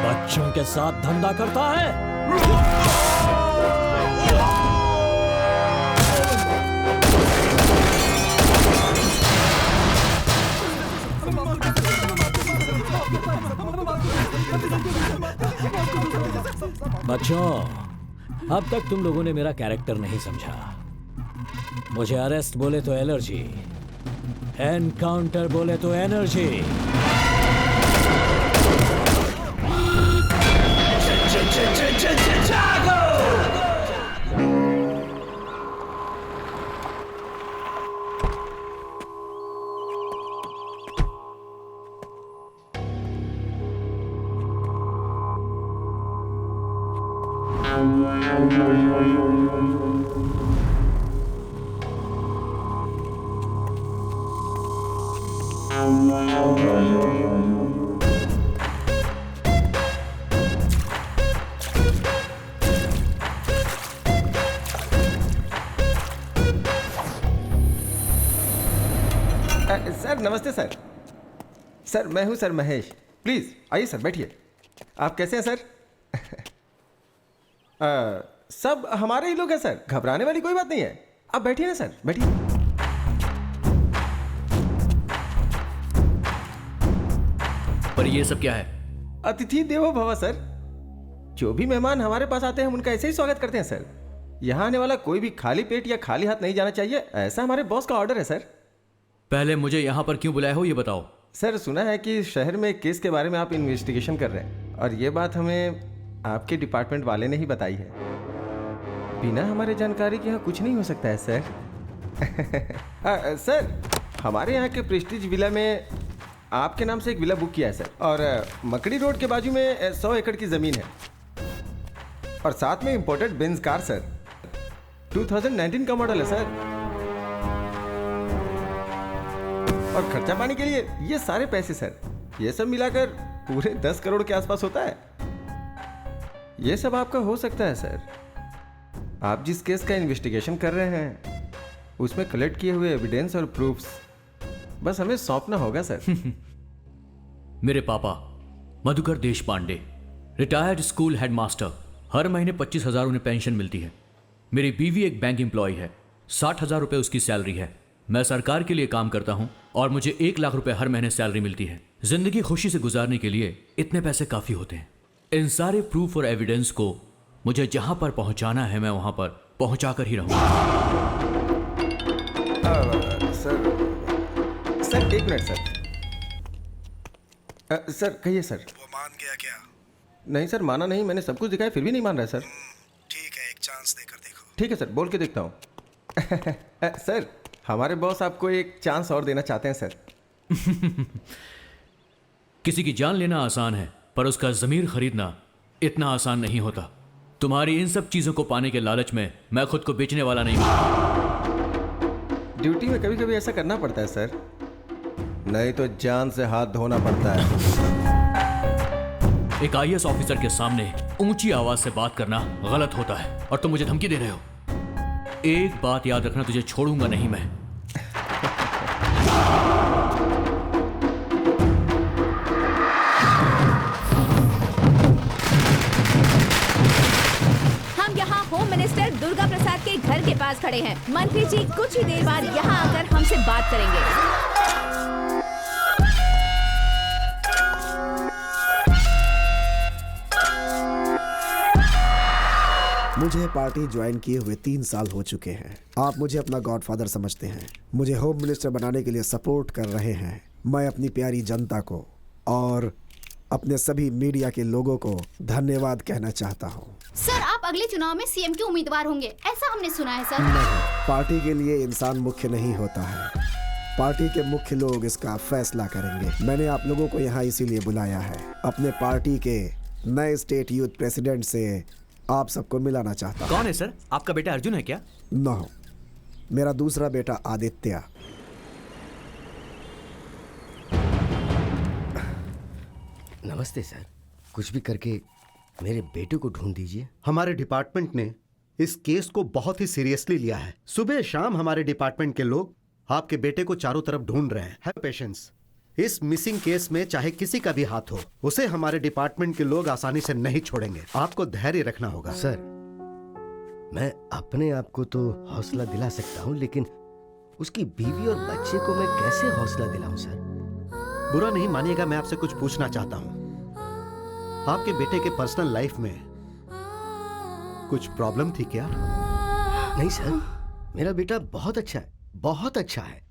बच्चों के साथ धंधा करता है। बच्चों, अब तक तुम लोगों ने मेरा कैरेक्टर नहीं समझा। मुझे अरेस्ट बोले तो एलर्जी, एनकाउंटर बोले तो एनर्जी। सर नमस्ते सर। सर मैं हूं सर महेश। प्लीज आइए सर, बैठिए। आप कैसे हैं सर? सब हमारे ही लोग हैं सर, घबराने वाली कोई बात नहीं है। आप बैठिए ना सर, बैठिए। पर ये सब क्या है? अतिथि देवो भव सर। जो भी मेहमान हमारे पास आते हैं हम उनका ऐसे ही स्वागत करते हैं सर। यहाँ आने वाला कोई भी खाली पेट या खाली हाथ नहीं जाना चाहिए, ऐसा हमारे बॉस का ऑर्डर है सर। पहले मुझे यहाँ पर क्यों बुलाया हो ये बताओ। सर सुना है कि शहर में एक केस के बारे में आप इन्वेस्टिगेशन कर रहे हैं, और ये बात हमें आपके डिपार्टमेंट वाले ने ही बताई है। बिना हमारे जानकारी के यहाँ कुछ नहीं हो सकता है सर। सर हमारे यहाँ के प्रेस्टीज विला में आपके नाम से एक विला बुक किया है सर, और मकड़ी रोड के बाजू में 100 एकड़ की ज़मीन है, और साथ में इंपोर्टेड बेंज कार सर। 2019 का मॉडल है सर। और खर्चा पानी के लिए ये सारे पैसे सर, ये सब मिलाकर पूरे 10 करोड़ के आसपास होता है। ये सब आपका हो सकता है सर। आप जिस केस का इन्वेस्टिगेशन कर रहे हैं उसमें कलेक्ट किए हुए एविडेंस और प्रूफ्स बस हमें सौंपना होगा सर। मेरे पापा मधुकर देश पांडे, रिटायर्ड स्कूल हेडमास्टर, हर महीने 25,000 उन्हें पेंशन मिलती है। मेरी बीवी एक बैंक एम्प्लॉय है, 60,000 रुपये उसकी सैलरी है। मैं सरकार के लिए काम करता हूं और मुझे 1 लाख रुपए हर महीने सैलरी मिलती है। जिंदगी खुशी से गुजारने के लिए इतने पैसे काफी होते हैं। इन सारे प्रूफ और एविडेंस को मुझे जहां पर पहुंचाना है मैं वहां पर पहुंचा कर ही रहूंगा। सर एक मिनट सर। सर कहिए सर। वो मान गया क्या? नहीं सर, माना नहीं। मैंने सब कुछ दिखाया फिर भी नहीं मान रहा है सर। ठीक है, एक चांस देकर देखो। ठीक है सर, बोल के देखता हूँ। सर हमारे बॉस आपको एक चांस और देना चाहते हैं सर। किसी की जान लेना आसान है, पर उसका ज़मीर खरीदना इतना आसान नहीं होता। तुम्हारी इन सब चीज़ों को पाने के लालच में मैं खुद को बेचने वाला नहीं हूं। ड्यूटी में कभी कभी ऐसा करना पड़ता है सर, नहीं तो जान से हाथ धोना पड़ता है। एक IAS ऑफिसर के सामने ऊंची आवाज से बात करना गलत होता है, और तुम मुझे धमकी दे रहे हो। एक बात याद रखना, तुझे छोड़ूंगा नहीं मैं। हम यहाँ होम मिनिस्टर दुर्गा प्रसाद के घर के पास खड़े हैं। मंत्री जी कुछ ही देर बाद यहाँ आकर हमसे बात करेंगे। मुझे पार्टी ज्वाइन किए हुए 3 साल हो चुके हैं। आप मुझे अपना गॉडफादर समझते हैं, मुझे होम मिनिस्टर बनाने के लिए सपोर्ट कर रहे हैं। मैं अपनी प्यारी जनता को और अपने सभी मीडिया के लोगों को धन्यवाद कहना चाहता हूँ। सर आप अगले चुनाव में CM के उम्मीदवार होंगे, ऐसा हमने सुना है सर। नहीं, पार्टी के लिए इंसान मुख्य नहीं होता है, पार्टी के मुख्य लोग इसका फैसला करेंगे। मैंने आप लोगों को यहाँ इसीलिए बुलाया है। अपने पार्टी के नए स्टेट यूथ प्रेसिडेंट से आप सबको मिलाना चाहता हूँ। कौन है सर? आपका बेटा अर्जुन है क्या? नो, मेरा दूसरा बेटा आदित्य। नमस्ते सर, कुछ भी करके मेरे बेटे को ढूंढ दीजिए। हमारे डिपार्टमेंट ने इस केस को बहुत ही सीरियसली लिया है। सुबह शाम हमारे डिपार्टमेंट के लोग आपके बेटे को चारों तरफ ढूंढ रहे हैं। Have patience. इस मिसिंग केस में चाहे किसी का भी हाथ हो, उसे हमारे डिपार्टमेंट के लोग आसानी से नहीं छोड़ेंगे। आपको धैर्य रखना होगा। सर, मैं अपने आप को तो हौसला दिला सकता हूँ, लेकिन उसकी बीवी और बच्चे को मैं कैसे हौसला दिलाऊं सर? बुरा नहीं मानिएगा, मैं आपसे कुछ पूछना चाहता हूँ। आपके बेटे के पर्सनल लाइफ में कुछ प्रॉब्लम थी क्या? नहीं सर, मेरा बेटा बहुत अच्छा है, बहुत अच्छा है।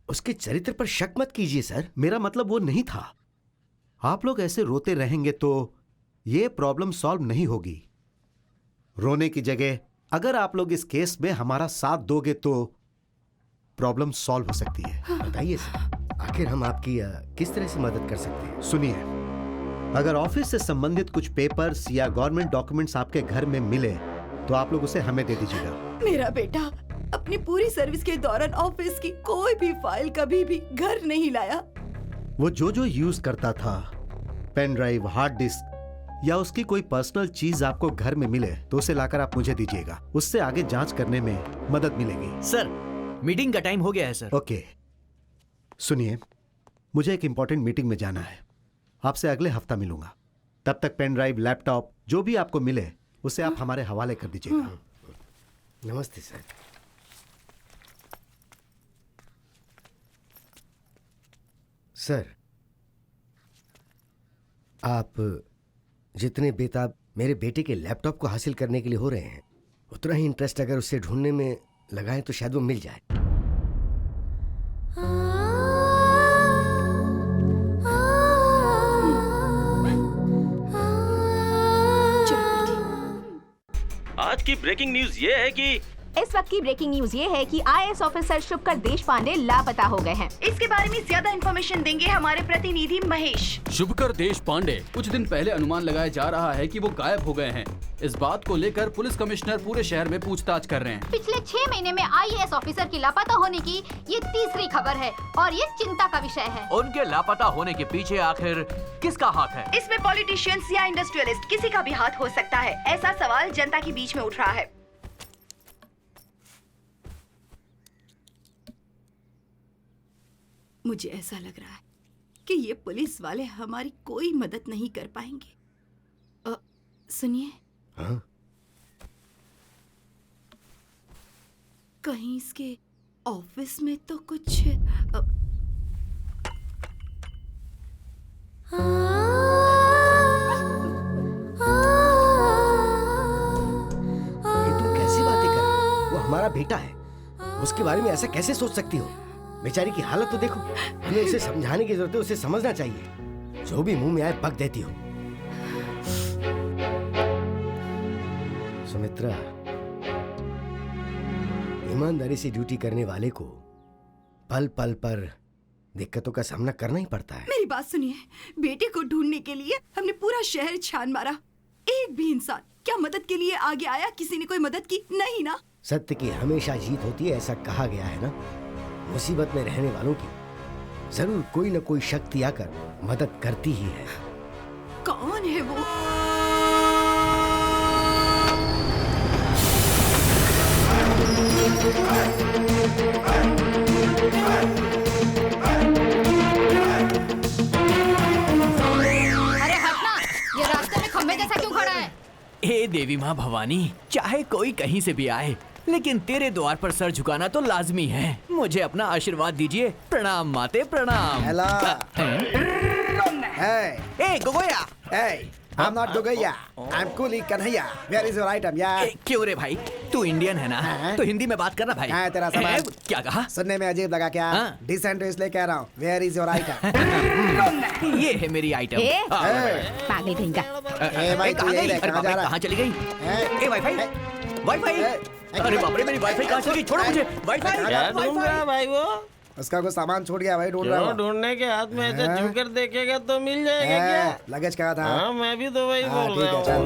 उसके चरित्र पर शक मत कीजिए सर। मेरा मतलब वो नहीं था। आप लोग ऐसे रोते रहेंगे तो ये प्रॉब्लम सॉल्व नहीं होगी। रोने की जगह अगर आप लोग इस केस में हमारा साथ दोगे तो प्रॉब्लम सॉल्व हो सकती है। बताइए सर, आखिर हम आपकी किस तरह से मदद कर सकते हैं? सुनिए, अगर ऑफिस से संबंधित कुछ पेपर्स या गवर्नमेंट डॉक्यूमेंट्स आपके घर में मिले तो आप लोग उसे हमें दे दीजिएगा। मेरा बेटा अपनी पूरी सर्विस के दौरान ऑफिस की कोई भी फाइल कभी भी घर नहीं लाया। वो जो यूज करता था, पेन ड्राइव, हार्ड डिस्क या उसकी कोई पर्सनल चीज आपको घर में मिले तो उसे लाकर आप मुझे दीजिएगा। उससे आगे जांच करने में मदद मिलेगी। सर, मीटिंग का टाइम हो गया है सर। ओके, सुनिए, मुझे एक इंपॉर्टेंट मीटिंग में जाना है। आपसे अगले हफ्ता मिलूंगा। तब तक पेन ड्राइव, लैपटॉप जो भी आपको मिले उसे आप हमारे हवाले कर दीजिएगा। नमस्ते सर। सर, आप जितने बेताब मेरे बेटे के लैपटॉप को हासिल करने के लिए हो रहे हैं, उतना ही इंटरेस्ट अगर उसे ढूंढने में लगाएं तो शायद वो मिल जाए। आज की ब्रेकिंग न्यूज ये है कि इस वक्त की ब्रेकिंग न्यूज ये है कि आईएएस ऑफिसर शुभकर देशपांडे लापता हो गए हैं। इसके बारे में ज्यादा इन्फॉर्मेशन देंगे हमारे प्रतिनिधि महेश। शुभकर देशपांडे कुछ दिन पहले अनुमान लगाया जा रहा है कि वो गायब हो गए हैं। इस बात को लेकर पुलिस कमिश्नर पूरे शहर में पूछताछ कर रहे हैं। पिछले 6 महीने में आईएएस ऑफिसर की लापता होने की ये तीसरी खबर है और ये चिंता का विषय है। उनके लापता होने के पीछे आखिर किसका हाथ है? इसमें पॉलिटिशियंस या इंडस्ट्रियलिस्ट किसी का भी हाथ हो सकता है। ऐसा सवाल जनता के बीच में उठ रहा है। मुझे ऐसा लग रहा है कि ये पुलिस वाले हमारी कोई मदद नहीं कर पाएंगे। सुनिए, हाँ? कहीं इसके ऑफिस में तो कुछ तुम कैसी बातें कर रही हो? वो हमारा बेटा है, उसके बारे में ऐसा कैसे सोच सकती हो? बेचारी की हालत तो देखो। हमें उसे समझाने की जरूरत है, उसे समझना चाहिए। जो भी मुंह में आए बक देती हो। सुमित्रा, ईमानदारी से ड्यूटी करने वाले को पल पल पर दिक्कतों का सामना करना ही पड़ता है। मेरी बात सुनिए, बेटे को ढूंढने के लिए हमने पूरा शहर छान मारा। एक भी इंसान क्या मदद के लिए आगे आया? किसी ने कोई मदद की? नहीं ना। सत्य की हमेशा जीत होती है, ऐसा कहा गया है ना। मुसीबत में रहने वालों की जरूर कोई न कोई शक्ति आकर मदद करती ही है। कौन है वो? अरे हटना, ये रास्ते में खंबे जैसा क्यों खड़ा है? हे देवी माँ भवानी, चाहे कोई कहीं से भी आए, लेकिन तेरे द्वार पर सर झुकाना तो लाजमी है। मुझे अपना आशीर्वाद दीजिए। प्रणाम माते, प्रणाम। हेलो। ए गोगोया। I'm not Gogaya. I'm Kuli Kanhaiya. Where is your item, यार? क्यों रे भाई, तू इंडियन है ना? तो हिंदी में बात करना भाई। हाँ, तेरा सवाल क्या कहा? सुनने में अजीब लगा क्या? डिसेंट इसलिए कह रहा हूँ। Where is your item? ये है मेरी आइटम। पागल कहीं का। भाई, तू यही रह, कहाँ जा रहा? कहाँ चली गई? ए वाईफाई, वाईफाई। अरे बाप रे, मेरी वाईफाई कहाँ चली गई? छोड़ो मुझे। वाईफाई। क्या ढूंढ रहा है भाई वो? उसका कुछ सामान छूट गया भाई, ढूंढ रहा हूँ। ढूंढने के हाथ में ऐसे झुकर देखेगा तो मिल जाएगा क्या? लगेज कहाँ था? हाँ, मैं भी तो वही बोल ठीक रहा है, चल।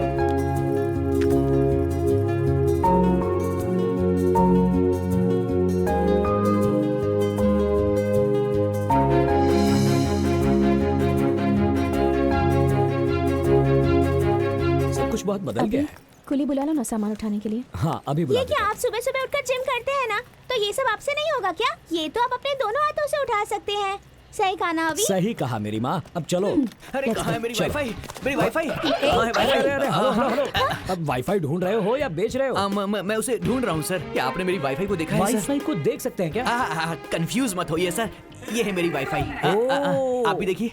सब कुछ बहुत बदल गया है। कुली बुला लो ना सामान उठाने के लिए। हाँ, अभी बुला ये क्या आप सुबह सुबह उठकर जिम करते हैं ना? तो तो ये सब आपसे नहीं होगा क्या? ये तो आप अपने दोनों हाथों से उठा सकते हैं। सही कहा ना अभी? सही कहा मेरी माँ। अब चलो। अरे कहाँ है मेरी वाईफाई? मेरी वाईफाई अरे हेलो। अब वाईफाई ढूंढ रहे हो या बेच रहे हो? मैं उसे ढूंढ रहा हूँ सर। क्या आपने मेरी वाईफाई को देखा है सर? वाईफाई को देख सकते हैं क्या? कंफ्यूज मत होइए सर, ये है मेरी वाईफाई। आप भी देखिए,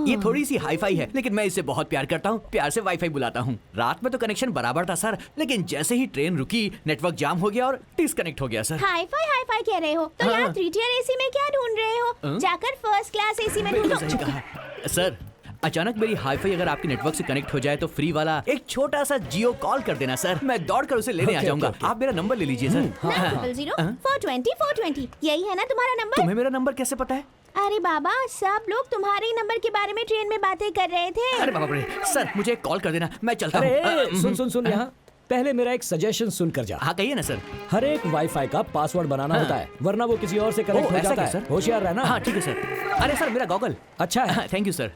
ये थोड़ी सी हाईफाई है, लेकिन मैं इसे बहुत प्यार करता हूँ, प्यार से वाईफाई बुलाता हूँ। रात में तो कनेक्शन बराबर था सर, लेकिन जैसे ही ट्रेन रुकी नेटवर्क जाम हो गया और डिस्कनेक्ट हो गया सर। हाईफाई कह रहे हो तो यहाँ 3 tier AC में क्या ढूंढ रहे हो? जाकर फर्स्ट क्लास AC में बिल्कुल ढूंढो। सही कहा सर। अचानक मेरी हाईफाई अगर आपके नेटवर्क से कनेक्ट हो जाए तो फ्री वाला एक छोटा सा जियो कॉल कर देना सर, मैं दौड़कर उसे लेने आ जाऊंगा। आप मेरा नंबर ले लीजिए सर। 900-420-420 यही है ना तुम्हारा नंबर? तुम्हें मेरा नंबर कैसे पता है? अरे बाबा, सब लोग तुम्हारे ही नंबर के बारे में ट्रेन में बातें कर रहे थे। अरे बाबा रे, सर मुझे एक कॉल कर देना, मैं चलता अरे हूँ। सुन यहाँ। पहले मेरा एक सजेशन सुन कर जा। हाँ कहिए ना सर। हर एक वाईफाई का पासवर्ड बनाना होता है, वरना वो किसी और से कनेक्ट हो जाता है। होशियार रहना। हाँ ठीक है सर। अरे सर मेरा गॉगल अच्छा है। Thank you sir.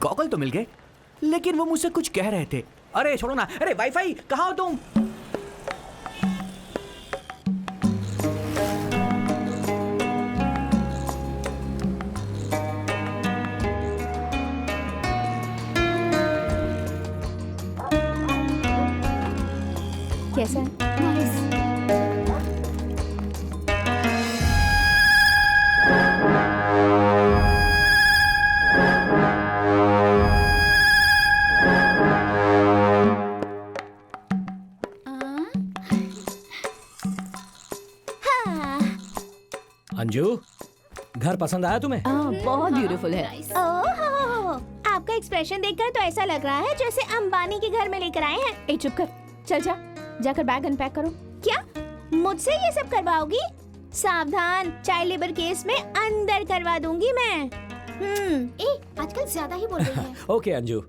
गॉगल तो मिल गए, लेकिन वो मुझसे कुछ कह रहे थे। अरे छोड़ो ना। अरे वाईफाई कहाँ हो तुम? कैसा है? अंजू, घर पसंद आया तुम्हें? बहुत ब्यूटीफुल है। ओह, आपका एक्सप्रेशन देखकर तो ऐसा लग रहा है जैसे अंबानी के घर में लेकर आए हैं। ए चुप कर, चल जा, जाकर बैग अनपैक करो। क्या मुझसे ये सब करवाओगी? सावधान, चाइल्ड लेबर केस में अंदर करवा दूंगी मैं। आजकल ज्यादा ही बोल रही है। ओके अंजू,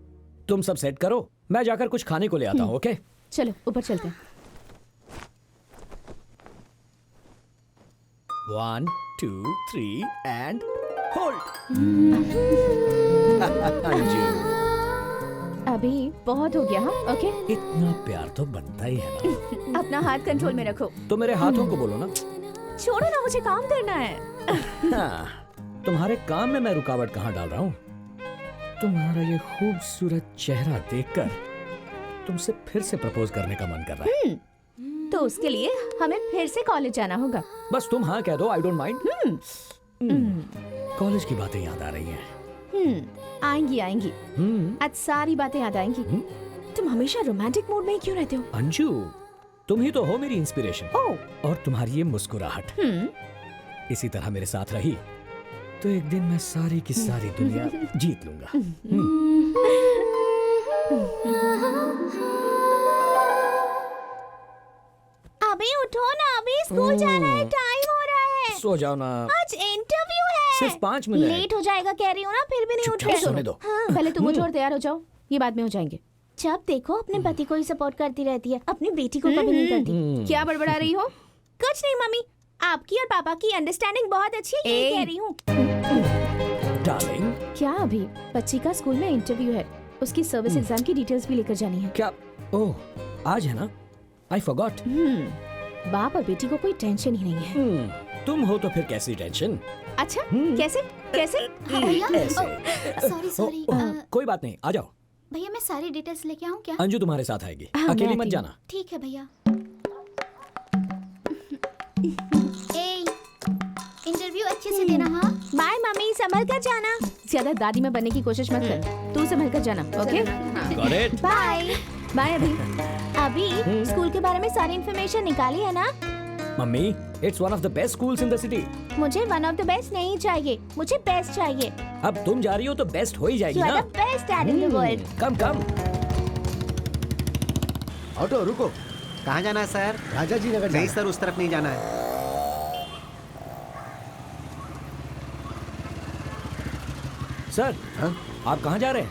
तुम सब सेट करो, मैं जाकर कुछ खाने को ले आता हूँ। ओके चलो ऊपर चलते हैं। 1 2 3 एंड होल्ड। अंजू अभी बहुत हो गया। हाँ ओके। इतना प्यार तो बनता ही है ना। अपना हाथ कंट्रोल में रखो। तो मेरे हाथों को बोलो ना। छोड़ो ना, मुझे काम करना है। हाँ, तुम्हारे काम में मैं रुकावट कहाँ डाल रहा हूँ? तुम्हारा ये खूबसूरत चेहरा देखकर तुमसे फिर से प्रपोज करने का मन कर रहा है। तो उसके लिए हमें फिर से कॉलेज जाना होगा। बस तुम हाँ कह दो, आई डोंट माइंड। कॉलेज की बातें याद आ रही हैं। आएंगी आएंगी। आज सारी बातें याद आएंगी। तुम हमेशा रोमांटिक मूड में ही क्यों रहते हो? अंजू, तुम ही तो हो मेरी इंस्पिरेशन। और तुम्हारी ये मुस्कुराहट इसी तरह मेरे साथ रही तो एक दिन मैं सारी की सारी दुनिया जीत लूंगा। अभी उठो ना, अभी स्कूल जाना है, टाइम हो रहा है। सो जाओ ना, आज इंटरव्यू है। सिर्फ 5 मिनट। लेट हो जाएगा कह रही हूँ ना, फिर भी नहीं उठ रहे। सोने दो। हाँ, पहले तुम उठो और तैयार हो जाओ, ये बाद में हो जाएंगे। जब देखो अपने पति को ही सपोर्ट करती रहती है, अपनी बेटी को कभी नहीं करती। क्या बड़बड़ा रही हो? कुछ नहीं मम्मी, आपकी और पापा की अंडरस्टैंडिंग बहुत अच्छी है, ये कह रही हूँ। डार्लिंग, क्या अभी बच्ची का स्कूल में इंटरव्यू है, उसकी सर्विस एग्जाम की डिटेल्स भी लेकर जानी है। क्या? ओह, आज है ना? I forgot. बाप और बेटी को कोई टेंशन ही नहीं है। तुम हो तो फिर कैसी टेंशन? अच्छा कैसे कैसे? Sorry sorry. कोई बात नहीं, आ जाओ। भैया मैं सारी डिटेल्स लेके आऊँ क्या? अंजू तुम्हारे साथ आएगी, हाँ, अकेली मत जाना। ठीक है भैया। इंटरव्यू अच्छे से देना। हाँ बाय मम्मी, संभल कर जाना। ज्यादा दादी में बनने की कोशिश मत कर, तू संभल कर जाना। Okay Got it? Bye bye. अभी स्कूल के बारे में सारी इन्फॉर्मेशन निकाली है ना? मम्मी, it's one of the best schools in the city. मुझे वन ऑफ द बेस्ट नहीं चाहिए, मुझे बेस्ट चाहिए। अब तुम जा रही हो तो बेस्ट हो ही जाएगी You ना। are the best dad in the world. Come come. Auto रुको। कहाँ जाना है सर? राजा जी नगर नहीं सर, उस तरफ नहीं जाना है। सर हाँ? आप कहाँ जा रहे हैं?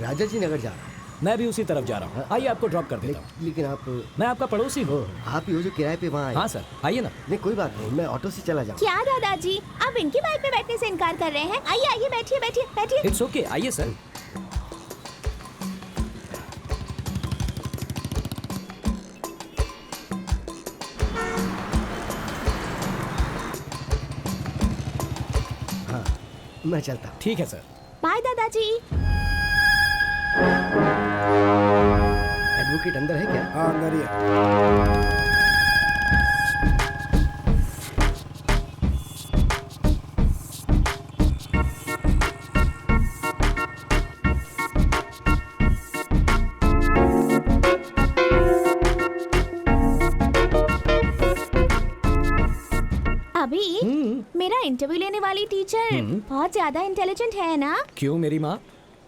राजा जी नगर जा रहा हूँ। मैं भी उसी तरफ जा रहा हूँ। आइए आपको ड्रॉप कर देता हूँ। लेकिन आप मैं आपका पड़ोसी हूँ। आप ही हो जो किराए पे वहाँ आए। हाँ सर, आइए ना। नहीं कोई बात नहीं, मैं ऑटो से चला जाऊँ। क्या दादाजी, आप इनकी बाइक पे बैठने से इनकार कर रहे हैं? आइए आइए, बैठिए बैठिए बैठिए। इट्स ओके, आइए सर। मैं चलता हूँ। ठीक है सर। बाय दादाजी। एडवोकेट अंदर है क्या? हाँ अंदर ही है। अभी मेरा इंटरव्यू लेने वाली टीचर बहुत ज्यादा इंटेलिजेंट है ना? क्यों मेरी माँ?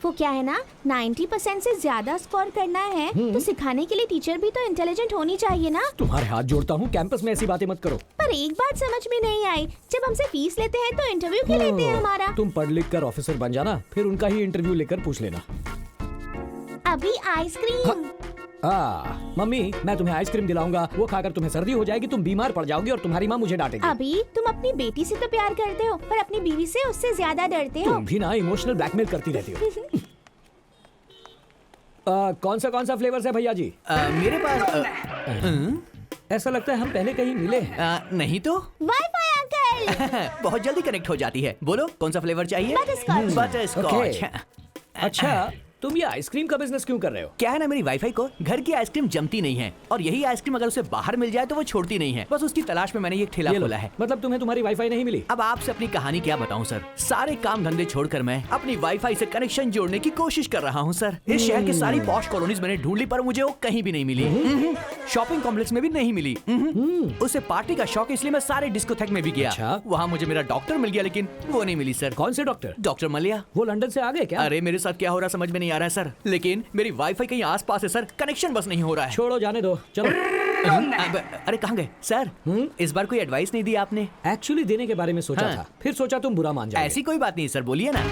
वो क्या है ना, 90% से ज्यादा स्कोर करना है तो सिखाने के लिए टीचर भी तो इंटेलिजेंट होनी चाहिए ना। तुम्हारे हाथ जोड़ता हूँ, कैंपस में ऐसी बातें मत करो। पर एक बात समझ में नहीं आई, जब हमसे फीस लेते हैं तो इंटरव्यू क्यों लेते हैं हमारा? तुम पढ़ लिख कर ऑफिसर बन जाना, फिर उनका ही इंटरव्यू लेकर पूछ लेना। अभी आइसक्रीम। मम्मी मैं तुम्हें आइसक्रीम दिलाऊंगा, वो खाकर तुम्हें सर्दी हो जाएगी, तुम बीमार पड़ जाओगी और तुम्हारी माँ मुझे डांटेगी। अभी तुम अपनी बेटी से तो प्यार करते हो पर अपनी बीवी से उससे ज्यादा डरते हो। तुम भी ना इमोशनल ब्लैकमेल करती रहती हो। कौन सा फ्लेवर्स है भैया जी? मेरे पास ऐसा लगता है हम पहले कहीं मिले हैं। नहीं तो वाईफाई अंकल। बहुत जल्दी कनेक्ट हो जाती है। बोलो कौन सा फ्लेवर चाहिए? बटरस्कॉच। बटरस्कॉच। अच्छा तुम ये आइसक्रीम का बिजनेस क्यों कर रहे हो? क्या है ना, मेरी वाईफाई को घर की आइसक्रीम जमती नहीं है और यही आइसक्रीम अगर उसे बाहर मिल जाए तो वो छोड़ती नहीं है। बस उसकी तलाश में मैंने ये ठेला खोला है। मतलब तुम्हें तुम्हारी वाईफाई नहीं मिली? अब आपसे अपनी कहानी क्या बताऊं सर। सारे काम धंधे छोड़कर मैं अपनी वाईफाई से कनेक्शन जोड़ने की कोशिश कर रहा हूं सर। इस शहर की सारी पॉश कॉलोनीज मैंने ढूंढ ली पर मुझे वो कहीं भी नहीं मिली। शॉपिंग कॉम्प्लेक्स में भी नहीं मिली। उसे पार्टी का शौक, इसलिए मैं सारे डिस्कोथेक में भी गया। वहाँ मुझे मेरा डॉक्टर मिल गया लेकिन वो नहीं मिली सर। कौन से डॉक्टर? डॉक्टर मलिया। वो लंदन से आ गए क्या? अरे मेरे साथ क्या हो रहा समझ में नहीं आ रहा है सर, लेकिन मेरी वाईफाई कहीं आसपास है सर, कनेक्शन बस नहीं हो रहा है। छोड़ो जाने दो, चलो। अरे कहाँ गए सर? इस बार कोई एडवाइस नहीं दी आपने? एक्चुअली देने के बारे में सोचा था, फिर सोचा तुम बुरा मान जाओगे। ऐसी कोई बात नहीं सर, बोलिए ना।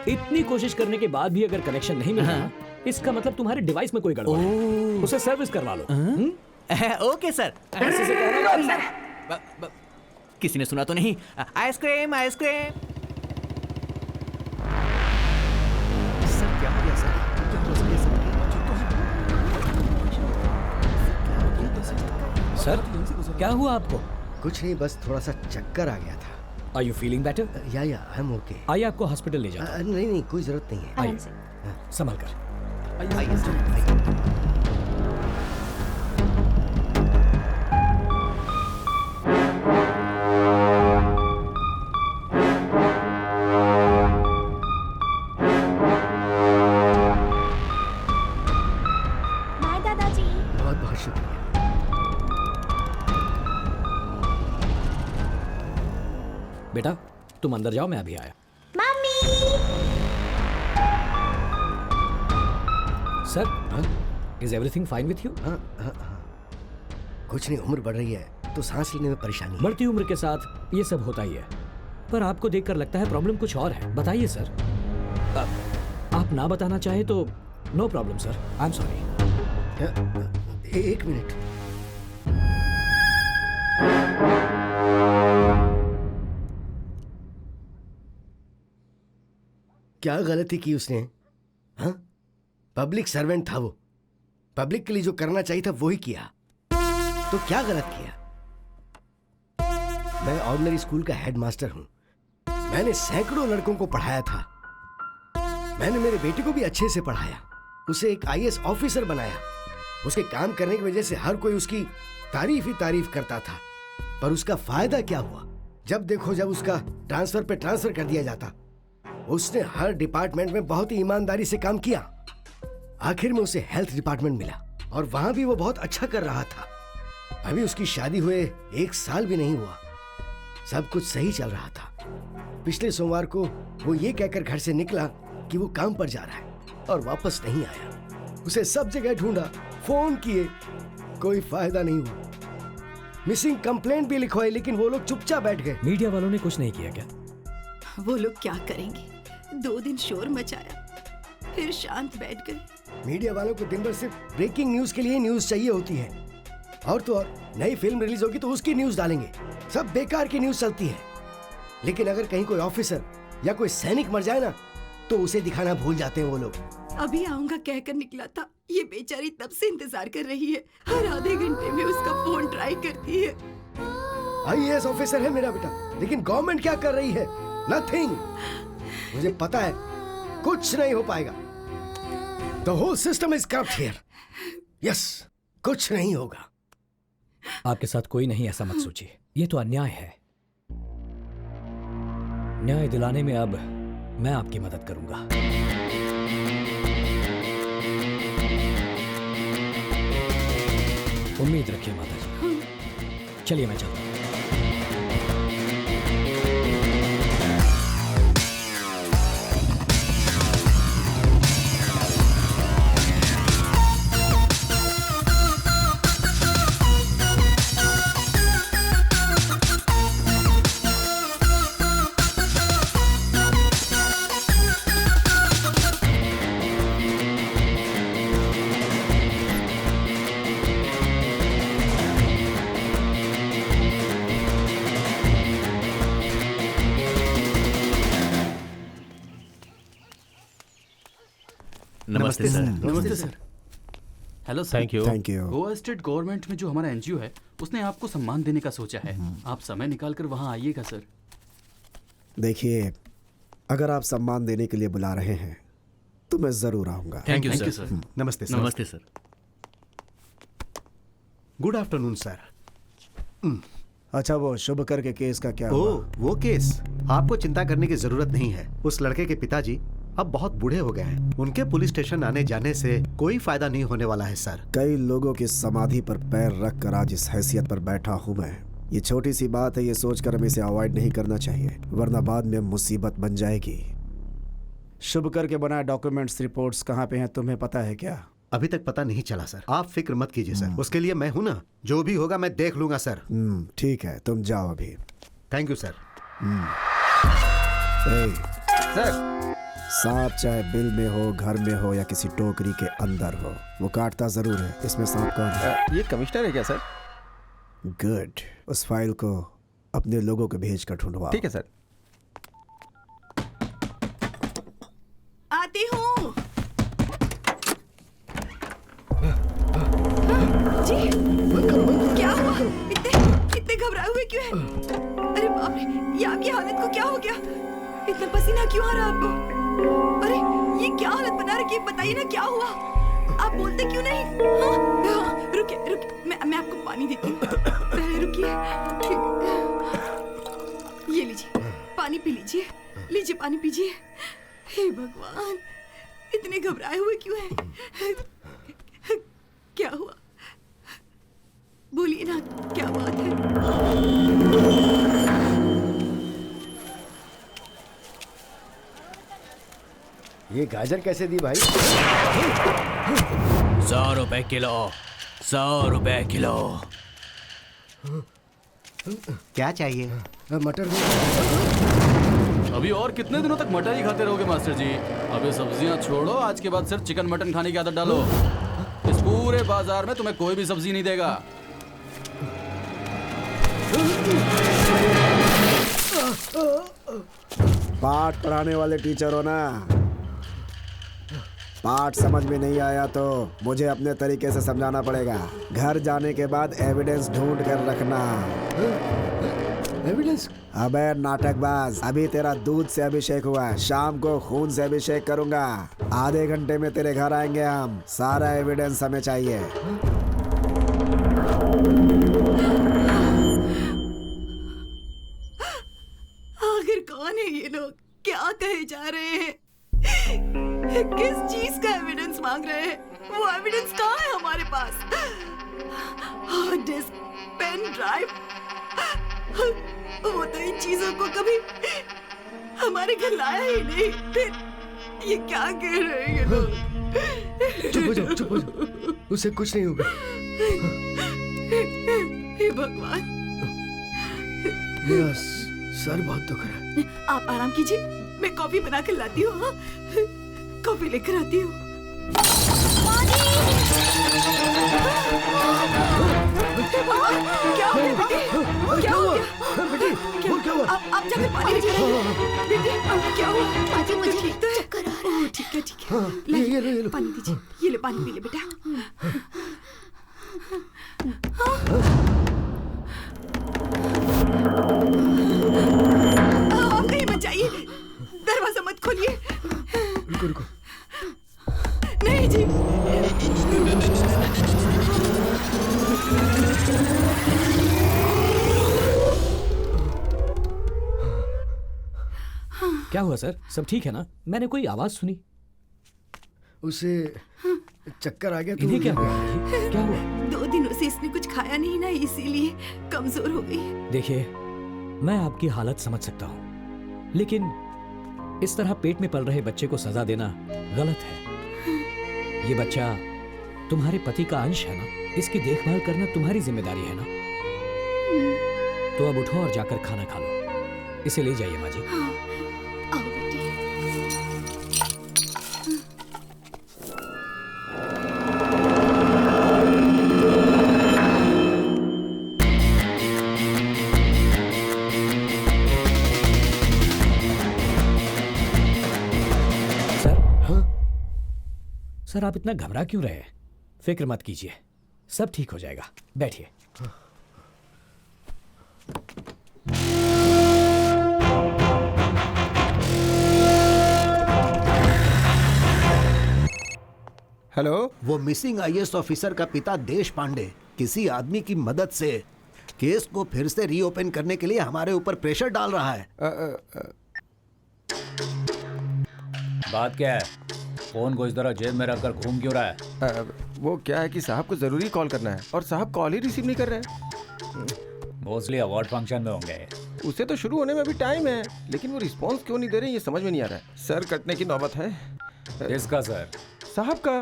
इतनी कोशिश करने के बाद भी अगर कनेक्शन नहीं मिला इसका मतलब तुम्हारे डिवाइस में कोई गड़बड़ है। उसे सर्विस करवा लो। Okay sir. ऐसे से कहना। किसी ने सुना तो नहीं? Ice cream ice cream. सर क्या हुआ आपको? कुछ नहीं, बस थोड़ा सा चक्कर आ गया था। Are you feeling better? या आई एम ओके। आइए आपको हॉस्पिटल ले जाता हूं। नहीं कोई जरूरत नहीं है। आइए संभल कर। बाय दादाजी। बहुत बहुत शुक्रिया। बेटा तुम अंदर जाओ, मैं अभी आया। Mummy. Sir is everything fine with you? कुछ नहीं, उम्र बढ़ रही है तो सांस लेने में परेशानी है। बढ़ती उम्र के साथ ये सब होता ही है, पर आपको देखकर लगता है प्रॉब्लम कुछ और है। बताइए सर। आप ना बताना चाहे तो no problem sir, I am sorry. एक मिनट। क्या गलती की उसने? हाँ, पब्लिक सर्वेंट था वो, पब्लिक के लिए जो करना चाहिए था वो ही किया, तो क्या गलत किया? मैं ऑर्डिनरी स्कूल का हेडमास्टर हूं, मैंने सैकड़ों लड़कों को पढ़ाया था, मैंने मेरे बेटे को भी अच्छे से पढ़ाया, उसे एक आईएएस ऑफिसर बनाया। उसके काम करने की वजह से हर कोई उसकी तारीफ ही तारीफ करता था, पर उसका फायदा क्या हुआ? जब देखो जब उसका ट्रांसफर पे ट्रांसफर कर दिया जाता। उसने हर डिपार्टमेंट में बहुत ही ईमानदारी से काम किया, आखिर में उसे हेल्थ डिपार्टमेंट मिला और वहां भी वो बहुत अच्छा कर रहा था। अभी उसकी शादी हुए 1 साल भी नहीं हुआ, सब कुछ सही चल रहा था। पिछले सोमवार को वो ये कहकर घर से निकला कि वो काम पर जा रहा है और वापस नहीं आया। उसे सब जगह ढूंढा, फोन किए, कोई फायदा नहीं हुआ। मिसिंग कंप्लेंट भी लिखवाई लेकिन वो लोग चुपचाप बैठ गए। मीडिया वालों ने कुछ नहीं किया क्या? वो लोग क्या करेंगे? 2 दिन शोर मचाया, फिर शांत बैठ गए। मीडिया वालों को दिन भर सिर्फ ब्रेकिंग न्यूज के लिए न्यूज चाहिए होती है, और तो और नई फिल्म रिलीज होगी तो उसकी न्यूज डालेंगे। सब बेकार की न्यूज चलती है, लेकिन अगर कहीं कोई ऑफिसर या कोई सैनिक मर जाए ना तो उसे दिखाना भूल जाते हैं वो लोग। अभी आऊंगा कहकर निकला था, ये बेचारी तब से इंतजार कर रही है, हर आधे घंटे में उसका फोन ट्राई करती है। आईएएस ऑफिसर है मेरा बेटा, लेकिन गवर्नमेंट क्या कर रही है? नथिंग। मुझे पता है कुछ नहीं हो पाएगा। The whole system is corrupt here. Yes, कुछ नहीं होगा। आपके साथ कोई नहीं ऐसा मत सोचिए, ये तो अन्याय है। न्याय दिलाने में अब मैं आपकी मदद करूंगा। उम्मीद रखिए माता जी। चलिए मैं चलता हूं। नमस्ते सर। नमस्ते sir. Hello sir. Thank you. Thank you. Goa state government में जो हमारा एनजीओ है उसने आपको सम्मान देने का सोचा है। आप समय निकाल कर वहाँ आइएगा सर। देखिए, अगर आप सम्मान देने के लिए बुला रहे हैं तो मैं जरूर आऊंगा। Thank you sir. नमस्ते सर। नमस्ते सर। Good afternoon sir. अच्छा, वो शुभकर के केस का क्या हुआ? वो केस आपको चिंता करने की जरूरत नहीं है। उस लड़के के पिताजी अब बहुत बूढ़े हो गए हैं। उनके पुलिस स्टेशन आने जाने से कोई फायदा नहीं होने वाला है सर। कई लोगों की समाधि पर पैर रख कर आज इस हैसियत पर बैठा हूँ मैं। ये छोटी सी बात है, ये सोचकर हमें इसे अवॉइड नहीं करना चाहिए, वरना बाद में मुसीबत बन जाएगी। शुभकर के बनाए डॉक्यूमेंट्स रिपोर्ट्स कहाँ पे हैं, तुम्हें पता है क्या? अभी तक पता नहीं चला सर। आप फिक्र मत कीजिए सर, उसके लिए मैं हूं ना। जो भी होगा मैं देख लूंगा सर। ठीक है, तुम जाओ अभी। Thank you sir. सर, सांप चाहे बिल में हो, घर में हो या किसी टोकरी के अंदर हो, वो काटता जरूर है। इसमें सांप कौन है? ये कमिश्नर है क्या सर? गुड, उस फाइल को अपने लोगों को भेज कर ढूंढवाओ। ठीक है सर। आती हूँ जी। क्या हुआ? इतने घबराए हुए क्यों हैं? अरे बाप रे, ये आपकी हालत को क्या हो गया? इतना पसीना क्यों आ रहा है आपको? अरे ये क्या हालत बना रखी है? बताइए ना क्या हुआ? आप बोलते क्यों नहीं? हाँ, रुकिए, मैं आपको पानी देती हूँ। पहले रुकिए। ये लीजिए, पानी पी लीजिए। लीजिए, पानी पीजिए। हे भगवान, इतने घबराए हुए क्यों हैं? क्या हुआ? बोलिए ना, क्या बात है? ये गाजर कैसे दी भाई? 100 रुपए किलो। 100 रुपए किलो। क्या चाहिए? मटर। अभी और कितने दिनों तक मटर ही खाते रहोगे मास्टर जी? अबे सब्जियां छोड़ो, आज के बाद सिर्फ चिकन मटन खाने की आदत डालो। इस पूरे बाजार में तुम्हें कोई भी सब्जी नहीं देगा। पाठ पढ़ाने वाले टीचर हो ना? पाठ समझ में नहीं आया तो मुझे अपने तरीके से समझाना पड़ेगा। घर जाने के बाद एविडेंस ढूंढ कर रखना। एविडेंस? अबे नाटकबाज, अभी तेरा दूध से अभिषेक हुआ है, शाम को खून से अभिषेक करूंगा। आधे घंटे में तेरे घर आएंगे हम। सारा एविडेंस हमें चाहिए। आखिर कौन है ये लोग? क्या कहे जा रहे हैं? किस चीज का एविडेंस मांग रहे हैं? वो एविडेंस कहाँ है हमारे पास? हार्ड डिस्क, पेन ड्राइव, वो तो इन चीजों को कभी हमारे घर लाया ही नहीं। फिर ये क्या कह रहे हैं ये लोग? चुप हो जाओ, चुप हो जाओ। उससे कुछ नहीं होगा। हे भगवान, मेरा सर बहुत दुख रहा है। आप आराम कीजिए, मैं कॉफी बना कर लाती हूँ। हाँ? कॉफी लेकर आती हूँ। क्या हो गया बेटी? क्या हो गया बेटी? क्या हुआ? आप जाकर पानी लेकर आइए। बेटी, क्या हुआ? माजी, मुझे ठीक तो है? चक्कर आ रहा है। ठीक है, ठीक है। ये लो। पानी दीजिए। ये ले, पानी पी ले बेटा। आप कहीं मत जाइए। दरवाजा मत खोलिए। रुको रुको। नहीं जी। क्या हुआ सर? सब ठीक है ना? मैंने कोई आवाज सुनी। उसे चक्कर आ गया तो इन्हें क्या हुआ? क्या हुआ? 2 दिनों से इसने कुछ खाया नहीं ना, इसीलिए कमजोर हो गई। देखिए, मैं आपकी हालत समझ सकता हूँ, लेकिन इस तरह पेट में पल रहे बच्चे को सजा देना गलत है। ये बच्चा तुम्हारे पति का अंश है ना, इसकी देखभाल करना तुम्हारी जिम्मेदारी है ना। तो अब उठो और जाकर खाना खा लो। इसे ले जाइए माँ जी। आओ बेटी। सर, आप इतना घबरा क्यों रहे हैं? फिक्र मत कीजिए, सब ठीक हो जाएगा। बैठिए। हेलो। वो मिसिंग आईएएस ऑफिसर का पिता देश पांडे किसी आदमी की मदद से केस को फिर से रीओपन करने के लिए हमारे ऊपर प्रेशर डाल रहा है। बात क्या है? फोन को इस तरह जेब में रखकर घूम क्यों रहा है? वो क्या है कि साहब को जरूरी कॉल करना है और साहब कॉल ही रिसीव नहीं कर रहे हैं। मोस्टली अवार्ड फंक्शन में होंगे। उसे तो शुरू होने में अभी टाइम है, लेकिन वो रिस्पांस क्यों नहीं दे रहे ये समझ में नहीं आ रहा है। सर, कटने की नौबत है। किसका सर? साहब का।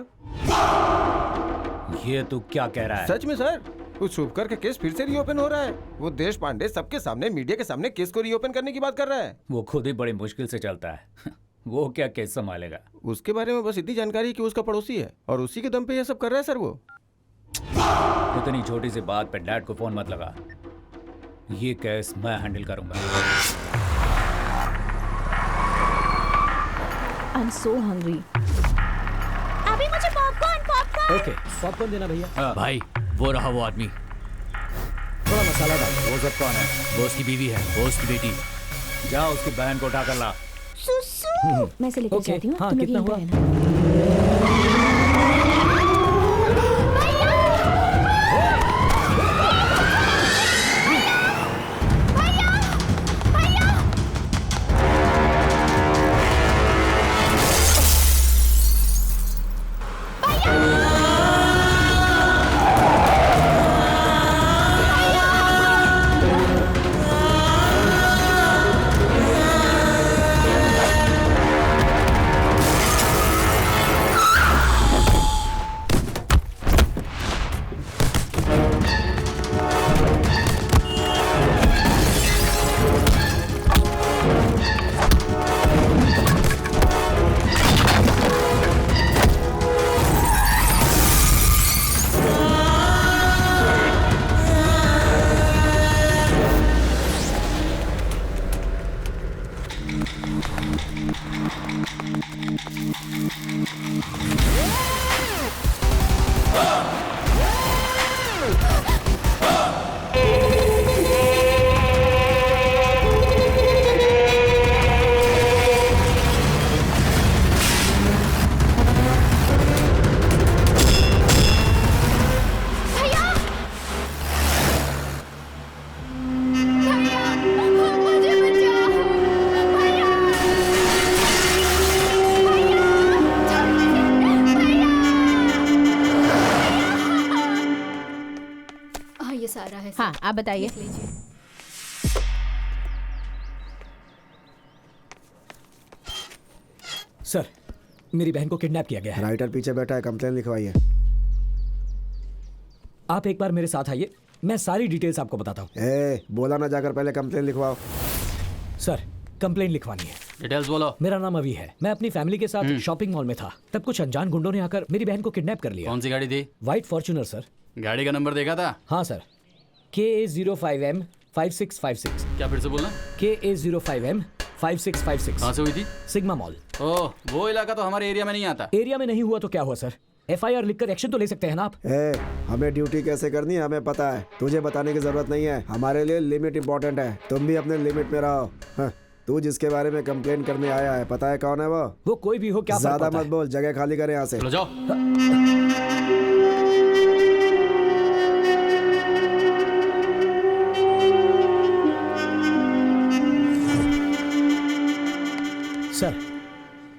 ये तू क्या कह रहा है? सच में सर, उस शुभकर का केस फिर से रीओपन हो रहा है। वो देश पांडे सबके सामने, मीडिया के सामने केस को रीओपन करने की बात कर रहा है। वो खुद ही बड़ी मुश्किल से चलता है। वो क्या केस संभालेगा? उसके बारे में बस इतनी जानकारी है कि उसका पड़ोसी है और उसी के दम पे ये सब कर रहा है सर। वो इतनी छोटी सी बात पे डैड को फोन मत लगा। ये केस मैं हैंडल करूंगा। I'm so hungry. अभी मुझे पॉपकॉर्न। ओके, पॉपकॉर्न देना भैया। भाई, वो रहा वो आदमी। थोड़ा मसाला डाल। वो सब कौन है? वो उसकी बीवी है, वो उसकी बेटी। जा उसकी बहन को उठाकर ला। सुसु। मैं से लेकर जाती हूँ। हाँ, तुम लोग कितना यहीं हुआ? पे रहना। हाँ, आप बताइए। सर, मेरी बहन को किडनैप किया गया है। राइटर पीछे बैठा है, कंप्लेन लिखवाइए। आप एक बार मेरे साथ आइए, मैं सारी डिटेल्स आपको बताता हूँ। बोला ना जाकर पहले कंप्लेन लिखवाओ। सर, कंप्लेन लिखवानी है। डिटेल्स बोलो। मेरा नाम अभी है। मैं अपनी फैमिली के साथ शॉपिंग मॉल में था, तब कुछ अनजान गुंडों ने आकर मेरी बहन को किडनैप कर लिया। कौन सी गाड़ी थी? White Fortuner sir. गाड़ी का नंबर देखा था? हाँ सर, KA05M 5656। क्या फिर से बोलना? KA05M 5656। कहाँ से हुई थी? Sigma mall. ओह, वो इलाका तो हमारे एरिया में नहीं आता। एरिया में नहीं हुआ तो क्या हुआ सर? FIR लिखकर एक्शन तो ले सकते हैं ना आप। हमें ड्यूटी कैसे करनी है हमें पता है, तुझे बताने की जरूरत नहीं है। हमारे लिए लिमिट इंपॉर्टेंट है, तुम भी अपने लिमिट में रहो। हाँ। तू जिसके बारे में कंप्लेन करने आया है, पता है कौन है वो कोई भी हो, क्या ज्यादा मत बोल, जगह खाली करे यहाँ से। चलो जाओ। सर,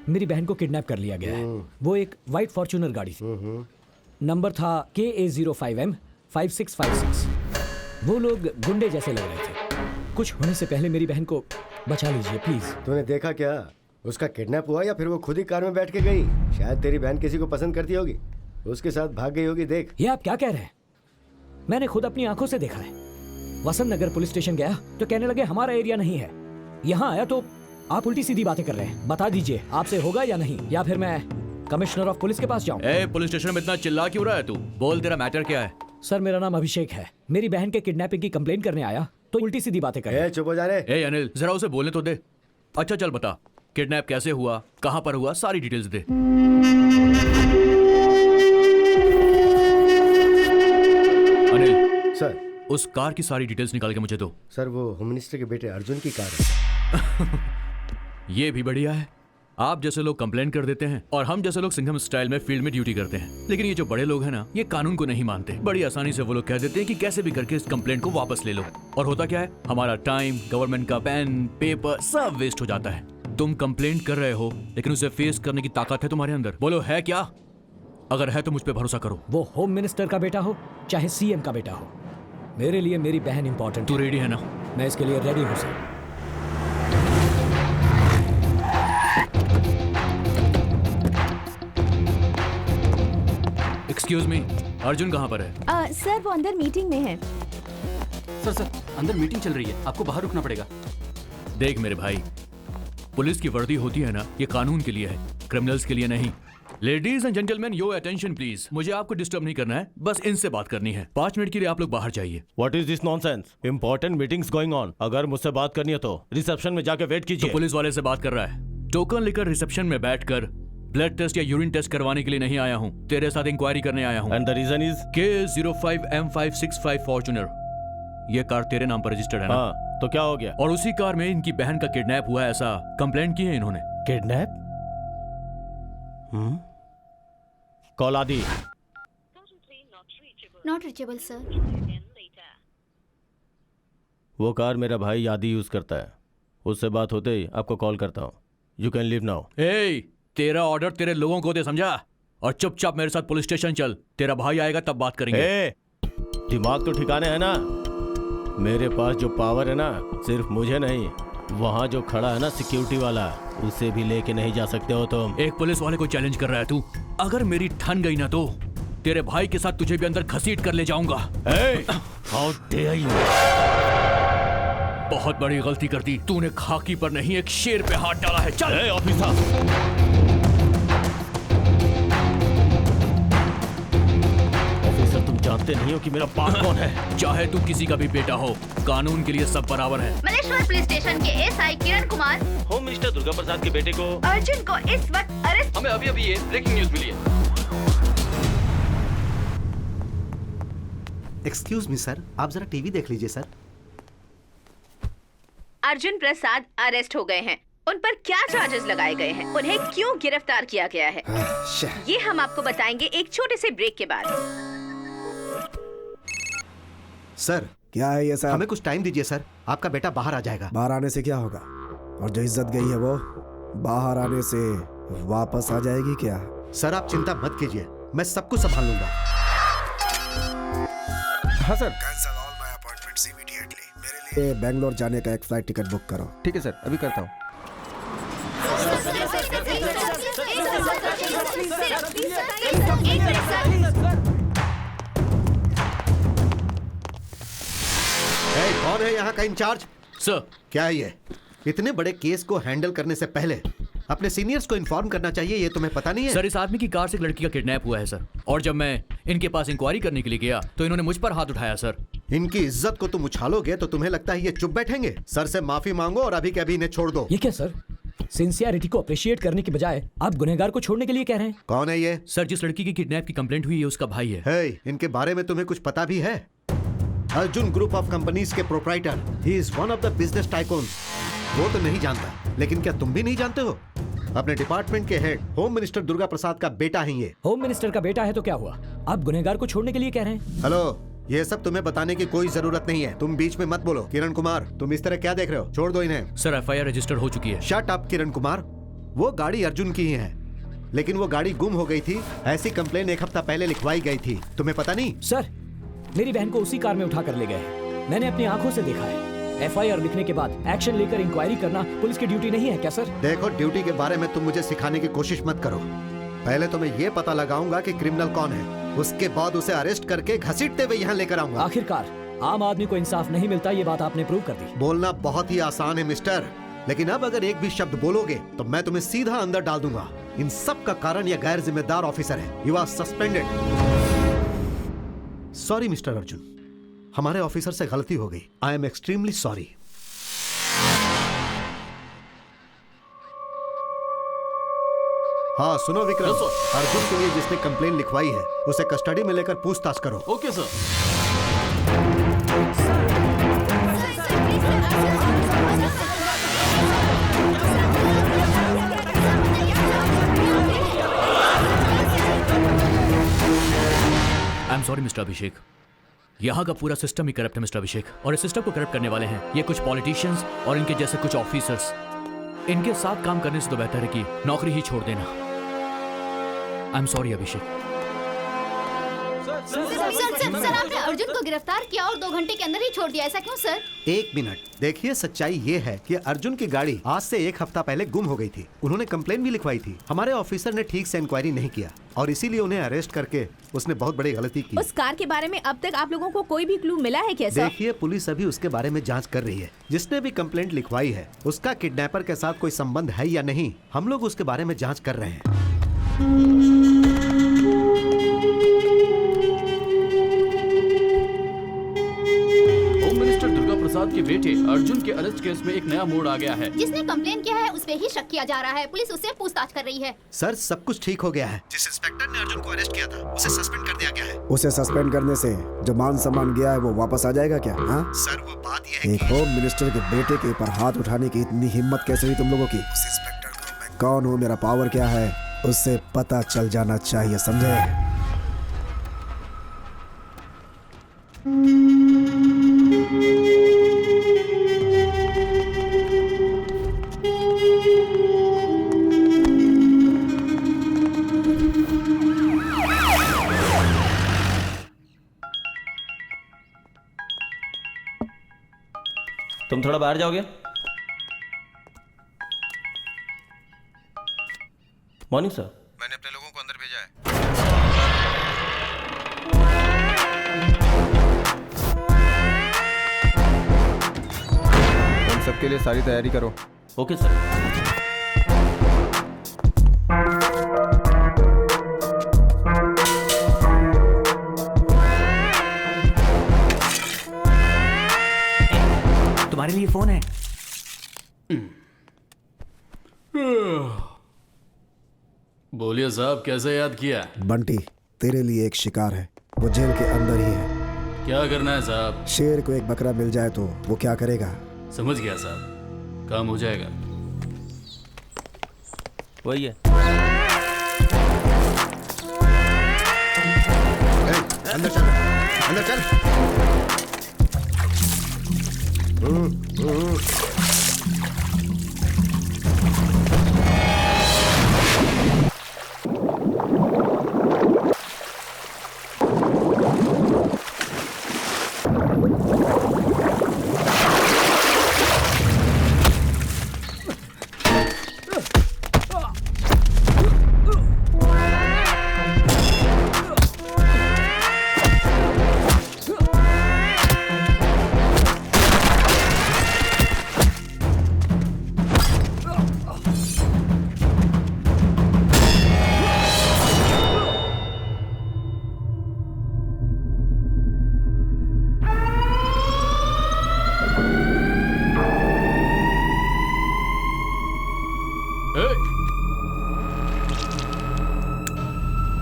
मेरी बहन को किडनैप कर लिया गया है। वो एक व्हाइट फॉर्च्यूनर गाड़ी थी, नंबर था KA05M5656। वो लोग गुंडे जैसे लग रहे थे। कुछ होने से पहले मेरी बहन को बचा लीजिए प्लीज। तूने देखा क्या? उसका किडनैप हुआ या फिर वो खुद ही कार में बैठ के गई? शायद तेरी बहन किसी को पसंद करती होगी, उसके साथ भाग गई होगी। देख। ये आप क्या कह रहे हैं? मैंने खुद अपनी आंखों से देखा है। वसंत नगर पुलिस स्टेशन गया तो कहने लगे हमारा एरिया नहीं है। यहाँ आया तो आप उल्टी सीधी बातें कर रहे हैं। बता दीजिए आपसे होगा या नहीं, या फिर मैं कमिश्नर ऑफ पुलिस के पास जाऊं? पुलिस स्टेशन में इतना चिल्ला क्यों रहा है तू? बोल, तेरा मैटर क्या है? सर, मेरा नाम अभिषेक है। मेरी बहन के किडनैपिंग की कंप्लेंट करने आया तो उल्टी सीधी बातें कर रहे हैं। चुप हो जा रे। अनिल, जरा उसे बोलने तो दे। अच्छा चल बता, किडनैप कैसे हुआ, कहां पर हुआ, सारी डिटेल्स दे। अनिल सर, उस कार की सारी डिटेल्स निकाल के मुझे दो। सर, वो होम मिनिस्टर के बेटे अर्जुन की कार है। ये भी बढ़िया है। आप जैसे लोग कंप्लेंट कर देते हैं और हम जैसे लोग सिंघम स्टाइल में फील्ड में ड्यूटी करते हैं। लेकिन ये जो बड़े लोग हैं ना, ये कानून को नहीं मानते। बड़ी आसानी से वो लोग कह देते हैं कि कैसे भी करके इस कंप्लेंट को वापस ले लो। और होता क्या है, हमारा टाइम, गवर्नमेंट का पेन, पेपर सब वेस्ट हो जाता है। तुम कंप्लेंट कर रहे हो लेकिन उसे फेस करने की ताकत है तुम्हारे अंदर। बोलो है क्या? अगर है तो मुझ पर भरोसा करो। वो होम मिनिस्टर का बेटा हो चाहे CM का बेटा हो, मेरे लिए मेरी बहन इंपॉर्टेंट। तू रेडी है ना? मैं इसके लिए रेडी हूँ सर। एक्सक्यूज मी, अर्जुन कहाँ पर है? सर, वो अंदर मीटिंग में है। सर, अंदर मीटिंग चल रही है, आपको बाहर रुकना पड़ेगा। देख मेरे भाई, पुलिस की वर्दी होती है ना, ये कानून के लिए है, क्रिमिनल्स के लिए नहीं। Ladies and gentleman, your attention please. मुझे आपको डिस्टर्ब नहीं करना है, बस इनसे बात करनी है। 5 मिनट के लिए आप लोग बाहर जाइए। What is this nonsense? Important meetings going on. अगर मुझसे बात करनी है तो रिसेप्शन में जाके वेट कीजिए। तो पुलिस वाले से बात कर रहा है। टोकन लेकर रिसेप्शन में बैठकर ब्लड टेस्ट या यूरिन टेस्ट करवाने के लिए नहीं आया हूँ, तेरे साथ इंक्वायरी करने आया हूँ। And the reason is? KA05M565 Fortuner. ये कार तेरे नाम पर रजिस्टर्ड है ना? हाँ, तो क्या हो गया? और उसी कार में इनकी बहन का किडनैप हुआ है, ऐसा कंप्लेंट की है इन्होंने। किडनैप? कॉल आदि। Not reachable sir. वो कार मेरा भाई आदि यूज करता है, उससे बात होते ही आपको कॉल करता हूँ। You can leave now. तेरा ऑर्डर तेरे लोगों को दे, समझा? और चुपचाप मेरे साथ पुलिस स्टेशन चल। तेरा भाई आएगा तब बात करेंगे। दिमाग तो ठिकाने है ना? मेरे पास जो पावर है ना, सिर्फ मुझे नहीं, वहाँ जो खड़ा है ना सिक्योरिटी वाला, उसे भी लेके नहीं जा सकते हो तुम। एक पुलिस वाले को चैलेंज कर रहा है तू? अगर मेरी ठन गई ना तो तेरे भाई के साथ तुझे भी अंदर घसीट कर ले जाऊंगा। How dare you! बहुत बड़ी गलती कर दी तूने। खाकी पर नहीं, एक शेर पे हाथ डाला है। चल ऑफिसर। तुम जानते नहीं हो कि मेरा बाप कौन है? चाहे तू किसी का भी बेटा हो, कानून के लिए सब बराबर है। मलेश्वर पुलिस स्टेशन के SI Kiran Kumar home minister Durga प्रसाद के बेटे को अर्जुन को इस वक्त अरेस्ट। हमें अभी ये ब्रेकिंग न्यूज मिली है। एक्सक्यूज मी सर, आप जरा टीवी देख लीजिए सर। अर्जुन प्रसाद अरेस्ट हो गए हैं। उन पर क्या चार्जेस लगाए गए हैं, उन्हें क्यों गिरफ्तार किया गया है, ये हम आपको बताएंगे एक छोटे से ब्रेक के बाद। सर, क्या है ये सर? हमें कुछ टाइम दीजिए सर, आपका बेटा बाहर आ जाएगा। बाहर आने से क्या होगा? और जो इज्जत गई है वो बाहर आने से वापस आ जाएगी क्या? सर आप चिंता मत कीजिए, मैं सब कुछ संभाल लूंगा। हाँ sir. Cancel all my appointments immediately. मेरे लिए बेंगलोर जाने का एक फ्लाइट टिकट बुक करो। ठीक है सर, अभी करता हूँ। कौन है यहाँ का इंचार्ज? सर, क्या है ये? इतने बड़े केस को हैंडल करने से पहले अपने सीनियर्स को इन्फॉर्म करना चाहिए, ये तुम्हें पता नहीं है? सर, इस आदमी की कार से एक लड़की का किडनैप हुआ है सर, और जब मैं इनके पास इंक्वायरी करने के लिए गया तो इन्होंने मुझ पर हाथ उठाया सर। इनकी इज्जत को तुम उछालोगे तो तुम्हें लगता है ये चुप बैठेंगे? सर से माफी मांगो और अभी के अभी इन्हें छोड़ दो। ये क्या सर? सिंसियरिटी को अप्रिशिएट करने के बजाय आप गुनहगार को छोड़ने के लिए कह रहे हैं। कौन है ये? सर, जिस लड़की की किडनैप की कंप्लेंट हुई है उसका भाई है। हे, इनके बारे में तुम्हें कुछ पता भी है? अर्जुन ग्रुप ऑफ कंपनीज के proprietor, he is one of the business tycoons. वो तो नहीं जानता, लेकिन क्या तुम भी नहीं जानते हो? अपने डिपार्टमेंट के हेड होम मिनिस्टर दुर्गा प्रसाद का बेटा है ये। होम मिनिस्टर का बेटा है तो क्या हुआ? आप गुनहगार को छोड़ने के लिए कह रहे हैं? हेलो, ये सब तुम्हें बताने की कोई जरूरत नहीं है। तुम बीच में मत बोलो। किरण कुमार, तुम इस तरह क्या देख रहे हो? छोड़ दो इन्हें। सर एफआईआर रजिस्टर हो चुकी है। Shut up Kiran Kumar. वो गाड़ी अर्जुन की ही है, लेकिन वो गाड़ी गुम हो गई थी, ऐसी कंप्लेन 1 हफ्ता पहले लिखवाई गई थी। तुम्हें पता नहीं? सर, मेरी बहन को उसी कार में उठा कर ले गए। मैंने अपनी आंखों से देखा है। एफआईआर लिखने के बाद एक्शन लेकर इंक्वायरी करना पुलिस की ड्यूटी नहीं है क्या सर? देखो, ड्यूटी के बारे में तुम मुझे सिखाने की कोशिश मत करो। पहले तो मैं ये पता लगाऊंगा कि क्रिमिनल कौन है, उसके बाद उसे अरेस्ट करके घसीटते हुए यहाँ लेकर आऊंगा। आखिरकार आम आदमी को इंसाफ नहीं मिलता, ये बात आपने प्रूव कर दी। बोलना बहुत ही आसान है मिस्टर, लेकिन अब अगर एक भी शब्द बोलोगे तो मैं तुम्हें सीधा अंदर डाल दूंगा। इन सब का कारण यह गैर जिम्मेदार ऑफिसर है। You are suspended. Sorry mister Arjun, हमारे ऑफिसर से गलती हो गई। I am extremely sorry. हाँ सुनो विक्रम, अर्जुन के लिए जिसने कंप्लेन लिखवाई है उसे कस्टडी में लेकर पूछताछ करो। Okay sir. I am sorry mister Abhishek, यहाँ का पूरा सिस्टम ही करप्ट है मिस्टर अभिषेक, और इस सिस्टम को करप्ट करने वाले हैं ये कुछ पॉलिटिशियंस और इनके जैसे कुछ ऑफिसर्स। इनके साथ काम करने से तो बेहतर है कि नौकरी ही छोड़ देना। आई एम सॉरी अभिषेक। सर आपने अर्जुन को गिरफ्तार किया और 2 घंटे के अंदर ही छोड़ दिया, ऐसा क्यों सर? 1 मिनट, देखिए सच्चाई ये है कि अर्जुन की गाड़ी आज से 1 हफ्ता पहले गुम हो गई थी। उन्होंने कंप्लेन भी लिखवाई थी। हमारे ऑफिसर ने ठीक से इंक्वायरी नहीं किया और इसीलिए उन्हें अरेस्ट करके उसने बहुत बड़ी गलती की। उस कार के बारे में अब तक आप लोगों को कोई भी क्लू मिला है क्या सर? देखिए, पुलिस अभी उसके बारे में जांच कर रही है। जिसने भी कंप्लेंट लिखवाई है उसका किडनैपर के साथ कोई संबंध है या नहीं, हम लोग उसके बारे में जांच कर रहे हैं। प्रसाद के बेटे अर्जुन के अरेस्ट केस में एक नया मोड़ आ गया है। जिसने कंप्लेन किया है उस पे ही शक किया जा रहा है। पुलिस उससे पूछताछ कर रही है। सर, सब कुछ ठीक हो गया है। जिस इंस्पेक्टर ने अर्जुन को अरेस्ट किया था उसे सस्पेंड कर दिया गया है। उसे सस्पेंड करने से जो मान सम्मान गया है वो वापस आ जाएगा क्या? हाँ सर, वो बात यह है एक होम मिनिस्टर के बेटे के ऊपर हाथ उठाने की इतनी हिम्मत कैसे हुई तुम लोगों की? कौन हूँ, मेरा पावर क्या है, उससे पता चल जाना चाहिए, समझे? तुम थोड़ा बाहर जाओगे? Morning sir. मैंने अपने लोगों को अंदर भेजा है। तुम सबके लिए सारी तैयारी करो। Okay sir. तुम्हारे लिए फोन है। बोलिए साहब, कैसे याद किया? बंटी, तेरे लिए एक शिकार है, वो जेल के अंदर ही है। क्या करना है साहब? शेर को एक बकरा मिल जाए तो वो क्या करेगा? समझ गया साहब, काम हो जाएगा। वही है। अंदर चल, अंदर चल।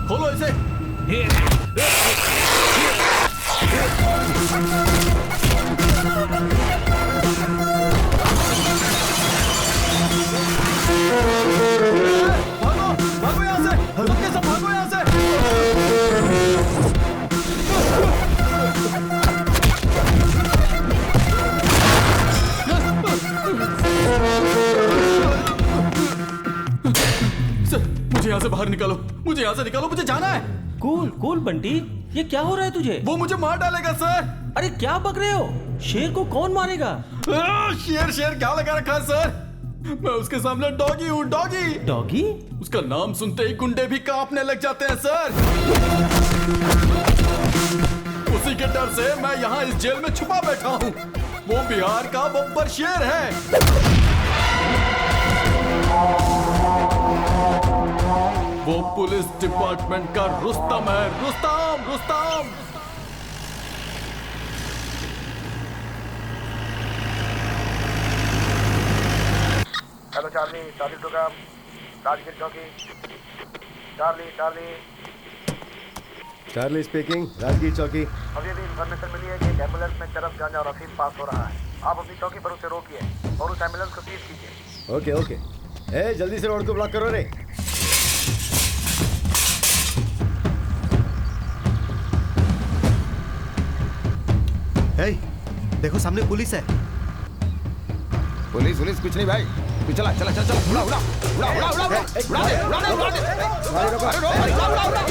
खोलो इसे। यहाँ से बाहर निकालो, मुझे यहाँ से निकालो, मुझे जाना है। कूल कूल बंटी, ये क्या हो रहा है तुझे? वो मुझे मार डालेगा सर। अरे क्या बक रहे हो? शेर को कौन मारेगा? शेर शेर क्या लगा रखा है सर? मैं उसके सामने डॉगी हूँ, डॉगी। डॉगी? उसका नाम सुनते ही गुंडे भी कांपने लग जाते हैं सर। उसी के डर से मैं यहाँ इस जेल में छुपा बैठा हूँ। वो बिहार का बब्बर शेर है। वो पुलिस डिपार्टमेंट का रुस्तम है, Rustam Rustam. Hello Charlie, Charlie two come, Rajgir चौकी। Charlie Charlie Charlie speaking, Rajgir चौकी। अभी भी इन्फॉर्मेशन मिली है कि एक एम्बुलेंस में चरस गांजा और अफीम पास हो रहा है। आप अपनी चौकी पर उसे रोकिए और उस एम्बुलेंस को सीज कीजिए। Okay okay. ए जल्दी से रोड को ब्लॉक करो रे। हे, देखो सामने पुलिस है। पुलिस पुलिस कुछ नहीं भाई, तू चला चला चला चला, उड़ा उड़ा उड़ा उड़ा उड़ा उड़ा उड़ा दे उड़ा दे उड़ा दे। अरे रोक उड़ा उड़ा उड़ा।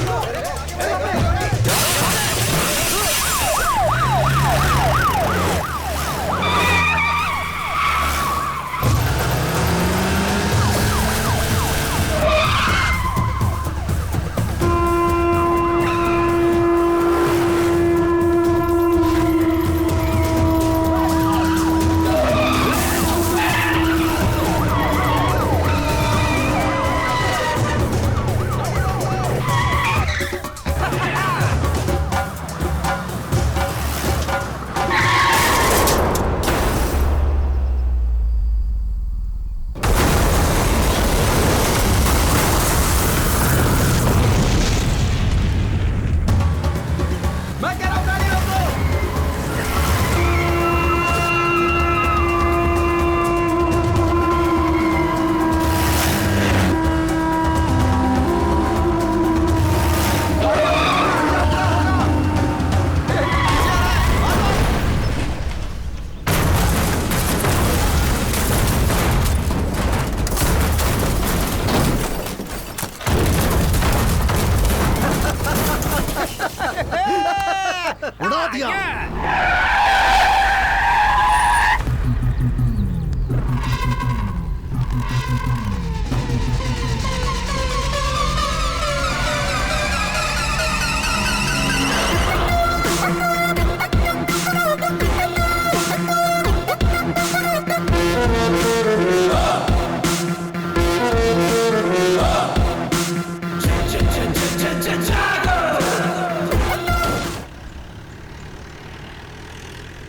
उड़ा दिया।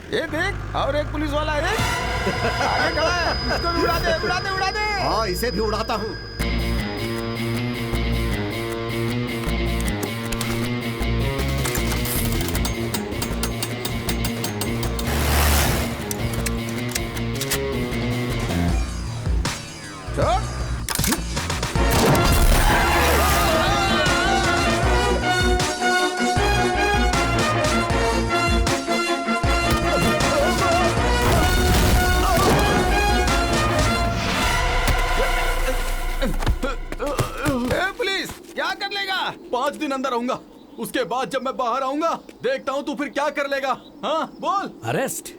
ये देख, और एक पुलिस वाला है, आगे खड़ा है, इसको भी उड़ा दे उड़ा दे उड़ा दे। हाँ, इसे भी उड़ाता हूँ। पुलिस क्या कर लेगा? 5 दिन अंदर रहूंगा, उसके बाद जब मैं बाहर आऊंगा देखता हूँ तू फिर क्या कर लेगा। हाँ बोल। अरेस्ट?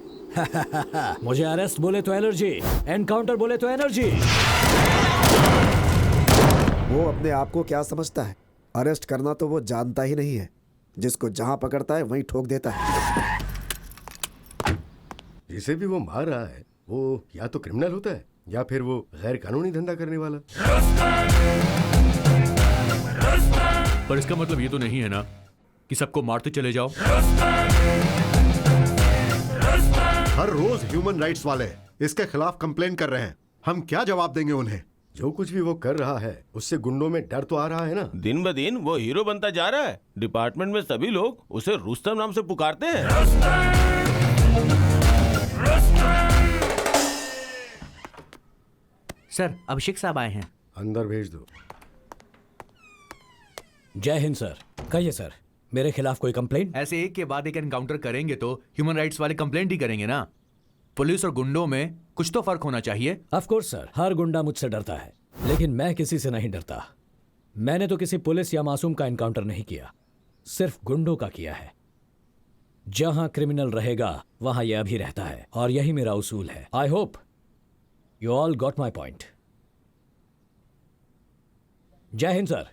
मुझे अरेस्ट बोले तो एलर्जी, एनकाउंटर बोले तो एनर्जी। वो अपने आप को क्या समझता है? अरेस्ट करना तो वो जानता ही नहीं है। जिसको जहां पकड़ता है वहीं ठोक देता है। जिसे भी वो मार रहा है वो या तो क्रिमिनल होता है या फिर वो गैर कानूनी धंधा करने वाला। पर इसका मतलब ये तो नहीं है ना कि सबको मारते चले जाओ। हर रोज ह्यूमन राइट्स वाले इसके खिलाफ कंप्लेन कर रहे हैं। हम क्या जवाब देंगे उन्हें? जो कुछ भी वो कर रहा है उससे गुंडों में डर तो आ रहा है ना। दिन ब दिन वो हीरो बनता जा रहा है। डिपार्टमेंट में सभी लोग उसे रुस्तम नाम से पुकारते हैं। सर, अभिषेक साहब आए हैं। अंदर भेज दो। जय हिंद सर। कहिए सर, मेरे खिलाफ कोई कंप्लेंट? ऐसे एक के बाद एक एनकाउंटर करेंगे तो ह्यूमन राइट्स वाले कंप्लेंट ही करेंगे ना। पुलिस और गुंडों में कुछ तो फर्क होना चाहिए। ऑफ कोर्स सर, हर गुंडा मुझसे डरता है, लेकिन मैं किसी से नहीं डरता। मैंने तो किसी पुलिस या मासूम का एनकाउंटर नहीं किया, सिर्फ गुंडों का किया है। जहां क्रिमिनल रहेगा वहां यह भी रहता है, और यही मेरा उसूल है। I hope you all got my point. जय हिंद सर।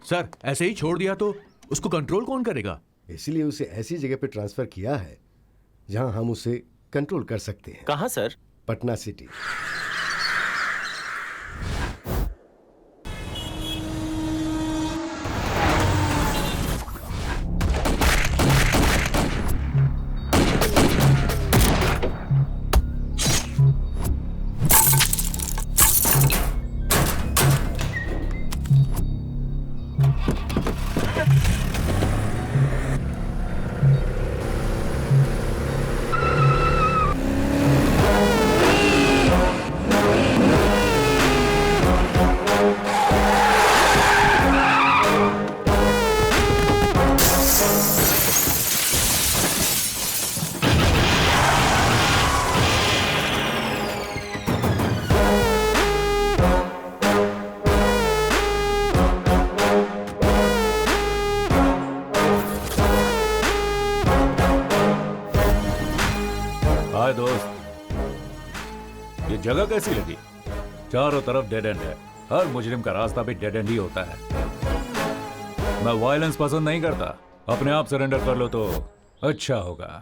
सर ऐसे ही छोड़ दिया तो उसको कंट्रोल कौन करेगा? इसलिए उसे ऐसी जगह पे ट्रांसफर किया है जहां हम उसे कंट्रोल कर सकते हैं। कहाँ सर? पटना सिटी। हाय दोस्त, ये जगह कैसी लगी? चारों तरफ डेड एंड है। हर मुजरिम का रास्ता भी डेड एंड ही होता है। मैं वायलेंस पसंद नहीं करता। अपने आप सरेंडर कर लो तो अच्छा होगा।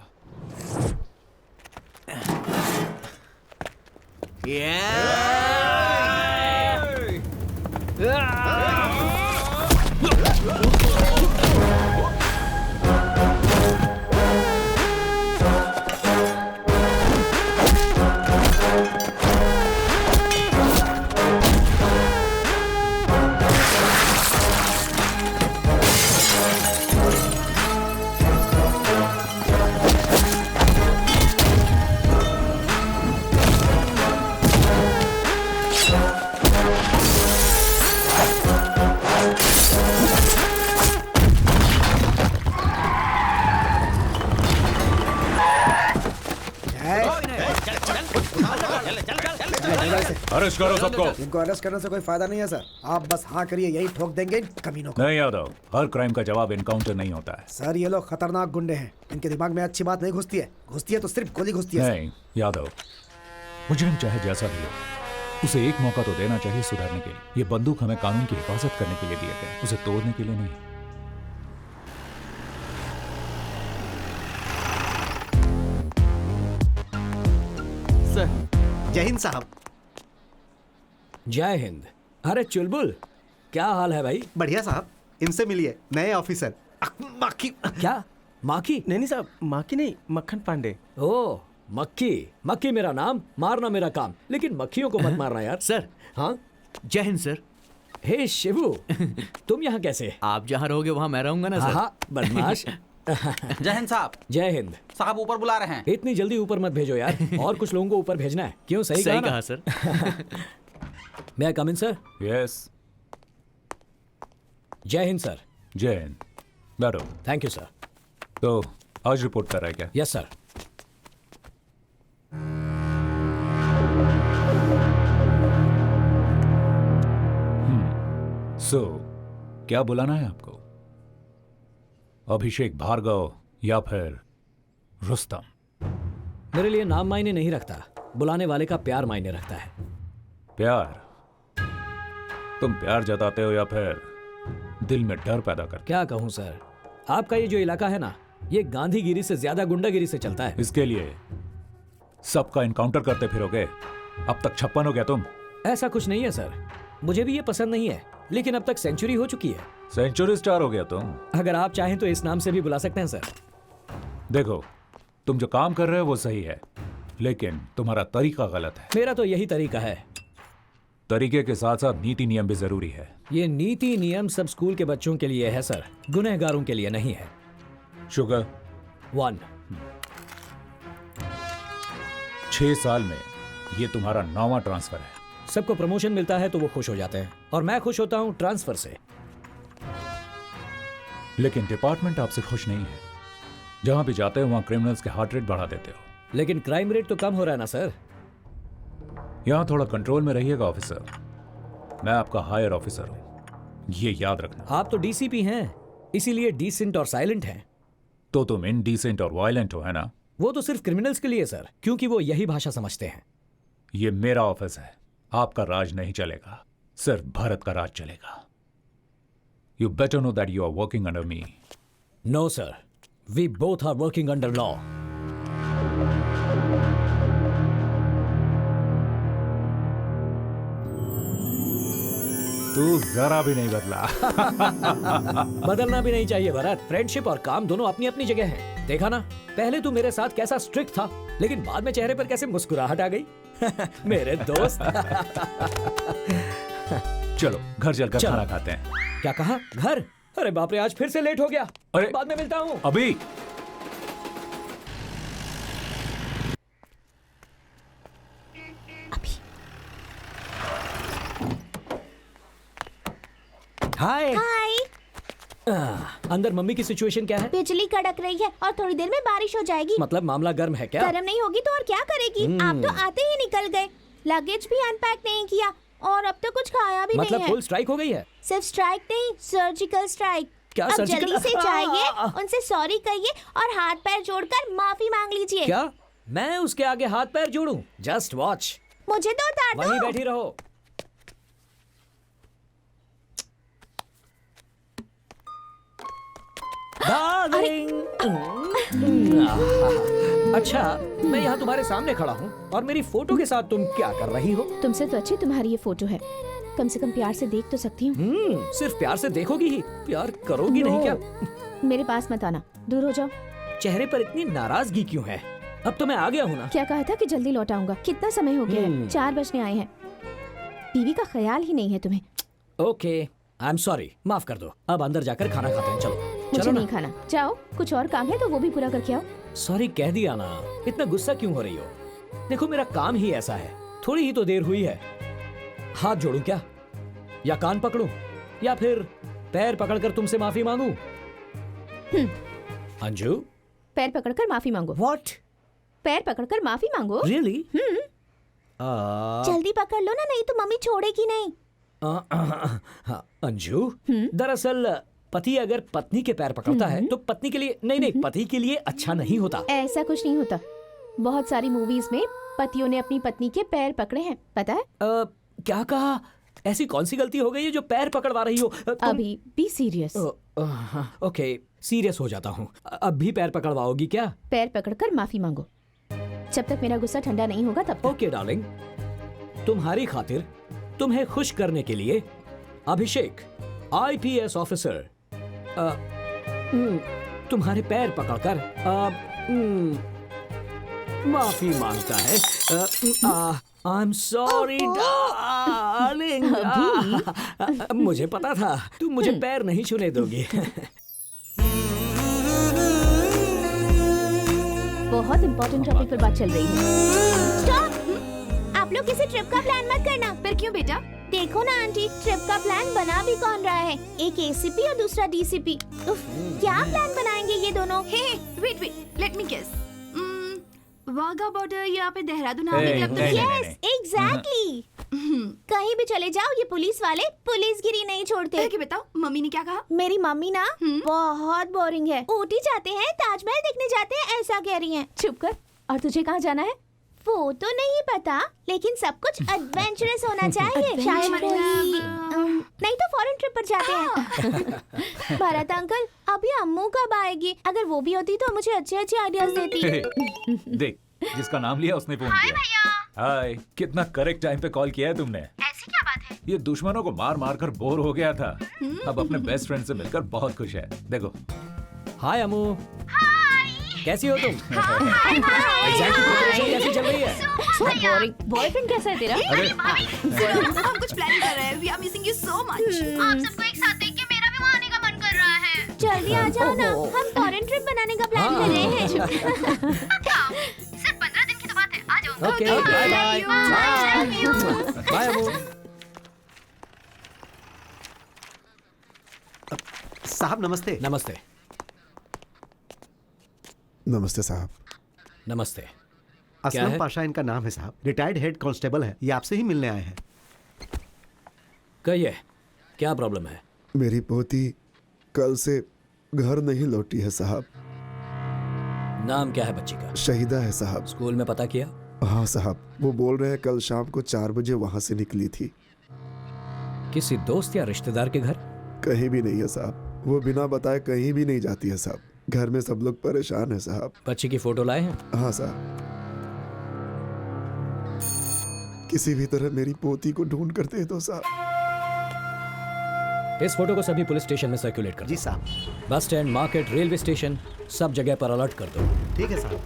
अरेस्ट करो सबको। इनको अरेस्ट करने से कोई फायदा नहीं है सर। आप बस हाँ करिए, यही ठोक देंगे इन कमीनों को। नहीं यादव, हर क्राइम का जवाब एनकाउंटर नहीं होता है। सर ये लोग खतरनाक गुंडे हैं, इनके दिमाग में अच्छी बात नहीं घुसती है। घुसती है तो सिर्फ गोली घुसती है। नहीं यादव, मुजरिम चाहे जैसा भी हो, उसे एक मौका तो देना चाहिए सुधरने के लिए। ये बंदूक हमें कानून की हिफाजत करने के लिए दिए गए, उसे तोड़ने के लिए नहीं। सर जय हिंद साहब। जय हिंद। अरे चुलबुल, क्या हाल है भाई? बढ़िया साहब, इनसे मिलिए, नए ऑफिसर। माखी। क्या माखी? नहीं साहब, माखी नहीं, मक्खन पांडे। ओ मक्खी। मक्खी मेरा नाम, मारना मेरा काम, लेकिन मक्खियों को मत मारना यार। सर। हाँ जय हिंद सर। हे शिवू, तुम यहाँ कैसे? आप जहाँ रहोगे वहाँ मैं रहूंगा ना सर। हाँ बदमाश। जय हिंद साहब। जय हिंद साहब ऊपर बुला रहे हैं। इतनी जल्दी ऊपर मत भेजो यार, और कुछ लोगों को ऊपर भेजना है। क्यों? सही कहा sir. May I come in, sir? Yes. जय हिंद सर। जय हिंद। बैठो। Thank you sir. तो आज रिपोर्ट कर रहा है क्या? Yes sir. सो क्या बुलाना है आपको? अभिषेक भार्गव या फिर रुस्तम? मेरे लिए नाम मायने नहीं रखता, बुलाने वाले का प्यार मायने रखता है। प्यार? तुम प्यार जताते हो या फिर दिल में डर पैदा करते? क्या कहूं सर, आपका ये जो इलाका है ना, ये गांधीगिरी से ज्यादा गुंडागिरी से चलता है। इसके लिए सबका इनकाउंटर करते फिरोगे? अब तक 56 हो गया तुम। ऐसा कुछ नहीं है सर, मुझे भी ये पसंद नहीं है, लेकिन अब तक सेंचुरी हो चुकी है। सेंचुरी स्टार हो गया तुम। अगर आप चाहें तो इस नाम से भी बुला सकते हैं सर। देखो, तुम जो काम कर रहे हो वो सही है, लेकिन तुम्हारा तरीका गलत है। मेरा तो यही तरीका है। तरीके के साथ साथ नीति नियम भी जरूरी है। ये नीति नियम सब स्कूल के बच्चों के लिए है सर, गुनहगारों के लिए नहीं है। शुगर 1। 6 साल में ये तुम्हारा 9वां ट्रांसफर है। सबको प्रमोशन मिलता है तो वो खुश हो जाते हैं, और मैं खुश होता हूं ट्रांसफर से। लेकिन डिपार्टमेंट आपसे खुश नहीं है। जहां भी जाते हो वहां क्रिमिनल्स के हार्ट रेट बढ़ा देते हो। लेकिन क्राइम रेट तो कम हो रहा है ना सर। यहां थोड़ा कंट्रोल में रहिएगा ऑफिसर। मैं आपका हायर ऑफिसर हूं, ये याद रखना। आप तो डीसीपी हैं, इसीलिए डिसेंट और साइलेंट हैं। तो तुम इनडिसेंट और वायलेंट हो, है ना? वो तो सिर्फ क्रिमिनल्स के लिए सर, क्योंकि वो यही भाषा समझते हैं। ये मेरा ऑफिस है, आपका राज नहीं चलेगा, सिर्फ भारत का राज चलेगा। You better know that you are working under me. No sir, we both are working under law. तू जरा भी नहीं बदला। बदलना भी नहीं चाहिए भरत। फ्रेंडशिप और काम दोनों अपनी अपनी जगह हैं। देखा ना, पहले तू मेरे साथ कैसा स्ट्रिक्ट था, लेकिन बाद में चेहरे पर कैसे मुस्कुराहट आ गई। मेरे दोस्त। चलो घर चलकर खाना खाते हैं। क्या कहा? घर? अरे बाप रे, आज फिर से लेट हो गया। अरे बाद में मिलता हूँ। अभी हाय। हाय। अंदर मम्मी की सिचुएशन क्या है? बिजली कड़क रही है और थोड़ी देर में बारिश हो जाएगी। मतलब मामला गर्म है क्या? गर्म नहीं होगी तो और क्या करेगी? आप तो आते ही निकल गए, लगेज भी अनपैक नहीं किया और अब तो कुछ खाया भी मतलब नहीं है। फुल स्ट्राइक हो गई है? सिर्फ स्ट्राइक नहीं, सर्जिकल स्ट्राइक। क्या अब सर्जिकल? जल्दी से जाइए, उनसे सॉरी कहिए और हाथ पैर जोड़कर माफी मांग लीजिए। क्या मैं उसके आगे हाथ पैर जोड़ूं? Just watch. मुझे तो उतार दो। वहीं बैठी रहो। डार्लिंग। अच्छा, मैं यहाँ तुम्हारे सामने खड़ा हूँ और मेरी फोटो के साथ तुम क्या कर रही हो? तुमसे तो अच्छी तुम्हारी ये फोटो है, कम से कम प्यार से देख तो सकती हूँ। सिर्फ प्यार से देखोगी ही, प्यार करोगी नहीं क्या? मेरे पास मत आना, दूर हो जाओ। चेहरे पर इतनी नाराजगी क्यों है? अब तो मैं आ गया हूँ ना। क्या कहा था कि जल्दी लौट आऊंगा? कितना समय हो गया है? 4 बजने आए हैं। बीवी का ख्याल ही नहीं है तुम्हें। ओके, आई एम सॉरी, माफ कर दो। अब अंदर जाकर खाना खाते हैं। चलो। मुझे नहीं खाना, जाओ। कुछ और काम है तो वो भी पूरा करके आओ। सॉरी कह दिया ना, इतना गुस्सा क्यों हो रही हो? देखो मेरा काम ही ऐसा है, थोड़ी ही तो देर हुई है। हाथ जोड़ूं क्या, या कान पकड़ूं, या फिर पैर पकड़कर तुमसे माफी मांगूं? अंजू, पैर पकड़कर माफी मांगो। व्हाट? पैर पकड़कर माफी मांगो? रियली? जल्दी पकड़ लो ना, नहीं तो मम्मी छोड़ेगी नहीं। अंजू, दरअसल पति अगर पत्नी के पैर पकड़ता है तो पत्नी के लिए नहीं, पति के लिए अच्छा नहीं होता। ऐसा कुछ नहीं होता। बहुत सारी मूवीज में पतियों ने अपनी पत्नी के पैर पकड़े हैं, पता है? क्या कहा? ऐसी कौन सी गलती हो गई है जो पैर पकड़वा रही हो? अभी बी सीरियस। ओके, सीरियस हो जाता हूँ। अब भी पैर पकड़वाओगी क्या? पैर पकड़कर माफी मांगो, जब तक मेरा गुस्सा ठंडा नहीं होगा तब तक। ओके डार्लिंग, तुम्हारी खातिर, तुम्हें खुश करने के लिए अभिषेक IPS ऑफिसर तुम्हारे पैर पकड़कर माफी मांगता है। आई एम सॉरी डार्लिंग। मुझे पता था तुम मुझे पैर नहीं छूने दोगी। बहुत इम्पोर्टेंट टॉपिक पर बात चल रही है। स्टॉप! आप लोग किसी ट्रिप का प्लान मत करना। फिर क्यों बेटा? देखो ना आंटी, ट्रिप का प्लान बना भी कौन रहा है? एक ACP और दूसरा DCP। क्या प्लान बनाएंगे ये दोनों? Wait, let me guess. Wagah border यहाँ पे देहरादून आर्मी क्लब तो यस, एग्जैक्टली। कहीं भी चले जाओ, ये पुलिस वाले पुलिसगिरी नहीं छोड़ते। कि बताओ, मम्मी ने क्या कहा? मेरी मम्मी ना बहुत बोरिंग है। ऊटी जाते हैं, ताजमहल देखने जाते हैं, ऐसा कह रही हैं। चुप कर। और तुझे कहाँ जाना है? वो तो नहीं पता, लेकिन सब कुछ एडवेंचरस होना चाहिए। शायद नहीं तो फॉरेन ट्रिप पर जाते हैं। भरत अंकल, अभी अम्मू कब आएगी? अगर वो भी होती तो मुझे अच्छे अच्छे आइडियाज देती। देख, जिसका नाम लिया उसने फोन किया। हाय, कितना करेक्ट टाइम पे कॉल किया है तुमने। ऐसी क्या बात है? ये दुश्मनों को मार मार कर बोर हो गया था, अब अपने बेस्ट फ्रेंड से मिलकर बहुत खुश है। देखो। हाय अम्मू। कैसी हो तुम? एग्जाम की प्रिपरेशन कैसी चल रही है? बोरिंग। बॉयफ्रेंड कैसा है तेरा? हम कुछ प्लान कर रहे हैं। We are missing you so much. आप सबको एक साथ देख के मेरा भी वहाँ आने का मन कर रहा है। जल्दी आ जाओ ना, हम फॉरेन ट्रिप बनाने का प्लान कर रहे हैं। सिर्फ 15 दिन की तो बात है, आ जाओ। Okay, bye bye. Bye Ammu. साहब नमस्ते। नमस्ते। नमस्ते साहब। नमस्ते। असलम पाशा इनका नाम है साहब, रिटायर्ड हेड कांस्टेबल है। ये आपसे ही मिलने आए हैं। कहिए, क्या प्रॉब्लम है? मेरी पोती कल से घर नहीं लौटी है साहब। नाम क्या है बच्ची का? शहीदा है साहब। स्कूल में पता किया? हाँ साहब, वो बोल रहे हैं कल शाम को 4 बजे वहां से निकली थी। किसी दोस्त या रिश्तेदार के घर? कहीं भी नहीं है साहब, वो बिना बताए कहीं भी नहीं जाती है साहब। घर में सब लोग परेशान है साहब। बच्ची की फोटो लाए हैं? हाँ साहब। किसी भी तरह मेरी पोती को ढूंढ कर दे दो साहब। इस फोटो को सभी पुलिस स्टेशन में सर्कुलेट कर दो। जी साहब। Bus stand, market, railway station, सब जगह पर अलर्ट कर दो। ठीक है साहब।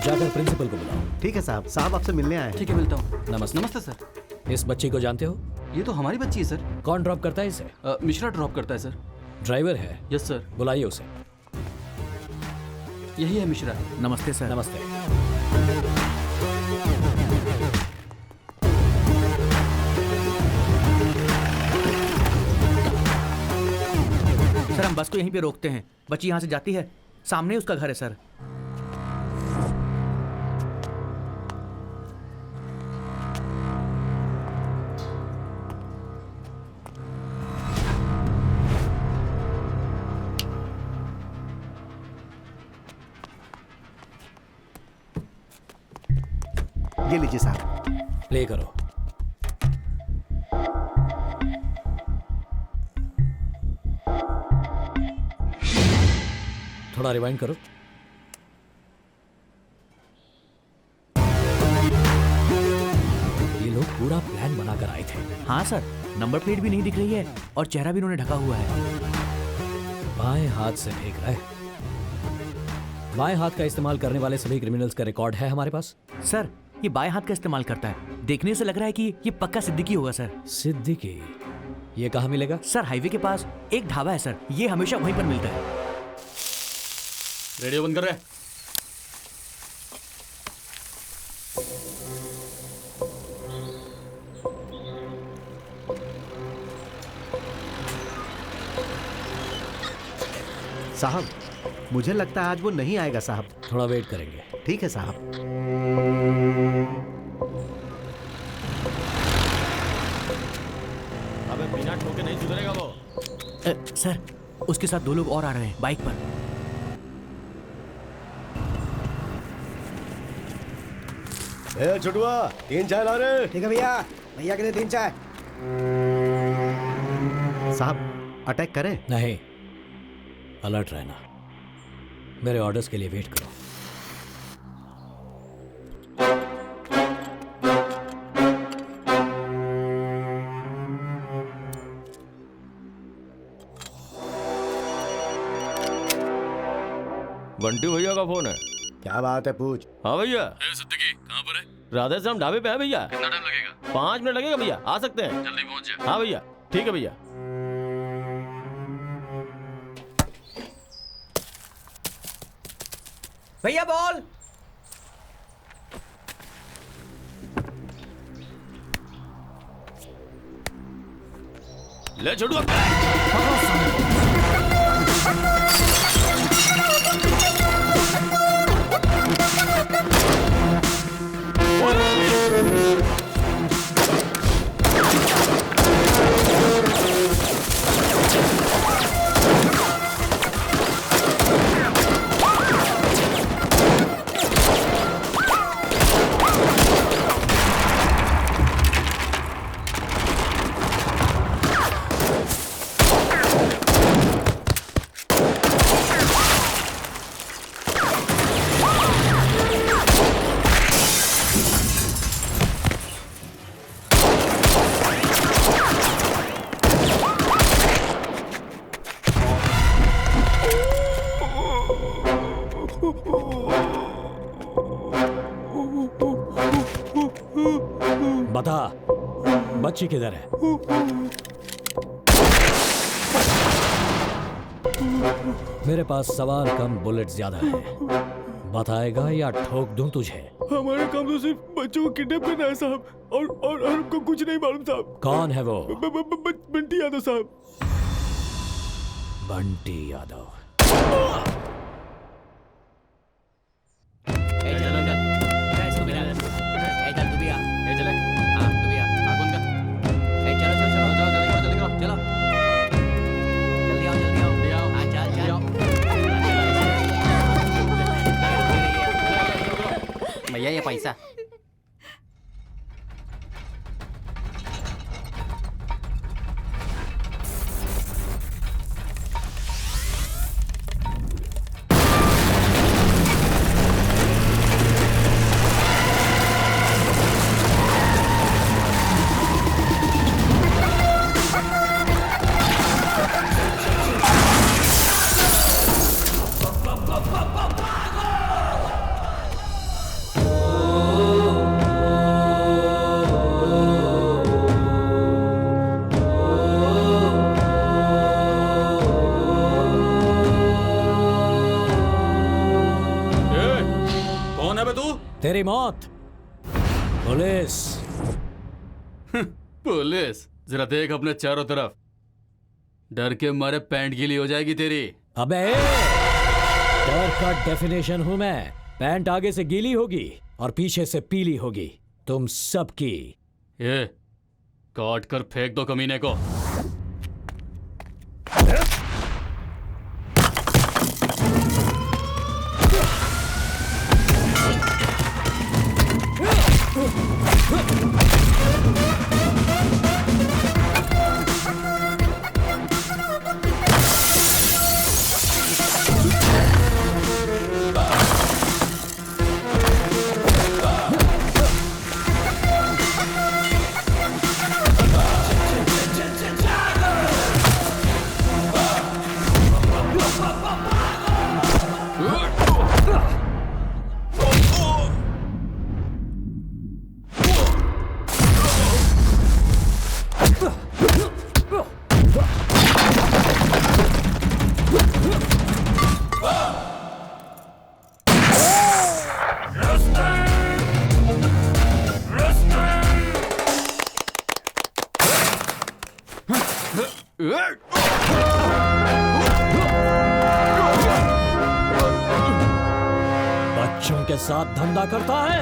जाकर प्रिंसिपल को बुलाओ। ठीक है साहब। साहब आपसे मिलने आए हैं। ठीक है, मिलता हूँ। नमस्ते। नमस्ते सर। इस बच्ची को जानते हो? ये तो हमारी बच्ची है सर। कौन ड्रॉप करता है इसे? मिश्रा ड्रॉप करता है सर। ड्राइवर है? Yes sir. बुलाइए उसे। यही है मिश्रा। नमस्ते सर। नमस्ते। सर हम बस को यहीं पे रोकते हैं। बच्ची यहाँ से जाती है, सामने उसका घर है सर। ये लीजिए साहब। प्ले करो। थोड़ा रिवाइंड करो। ये लोग पूरा प्लान बनाकर आए थे। हाँ सर, नंबर प्लेट भी नहीं दिख रही है और चेहरा भी इन्होंने ढका हुआ है। बाएं हाथ से फेंक रहा है। बाएं हाथ का इस्तेमाल करने वाले सभी क्रिमिनल्स का रिकॉर्ड है हमारे पास। सर ये बाएं हाथ का इस्तेमाल करता है। देखने से लग रहा है कि ये पक्का सिद्दीकी होगा सर। सिद्दीकी? ये कहाँ मिलेगा? सर हाईवे के पास एक ढाबा है सर, ये हमेशा वहीं पर मिलता है। रेडियो बंद कर रहे। साहब मुझे लगता है आज वो नहीं आएगा साहब। थोड़ा वेट करेंगे। ठीक है साहब। अबे बिना ठोके नहीं सुधरेगा वो। सर उसके साथ 2 लोग और आ रहे हैं बाइक पर। ए छुटुआ 3 चाय ला रहे। ठीक है भैया, भैया के लिए 3 चाय। साहब अटैक करें? नहीं, अलर्ट रहना। मेरे ऑर्डर्स के लिए वेट करो। बंटी भैया का फोन है। क्या बात है, पूछ। हाँ भैया। सिद्दीकी कहाँ पर है? राधे श्याम ढाबे पे है भैया। कितना टाइम लगेगा? 5 मिनट लगेगा भैया, आ सकते हैं। जल्दी पहुंच जा। हाँ भैया, ठीक है भैया। भैया बॉल। ले छोड़ू। बता, बच्ची किधर है? मेरे पास सवाल कम, बुलेट ज्यादा है। बताएगा या ठोक दूं तुझे? हमारा काम तो सिर्फ बच्चों को किडनैप करना है साहब, और हमको कुछ नहीं मालूम साहब। कौन है वो? बंटी यादव साहब। बंटी यादव। भैया ये पैसा। तेरी मौत। पुलिस। पुलिस? जरा देख अपने चारों तरफ, डर के मारे पैंट गीली हो जाएगी तेरी। अबे डर का डेफिनेशन हूं मैं। पैंट आगे से गीली होगी और पीछे से पीली होगी, तुम सबकी। ये काट कर फेंक दो कमीने को। बच्चों के साथ धंधा करता है।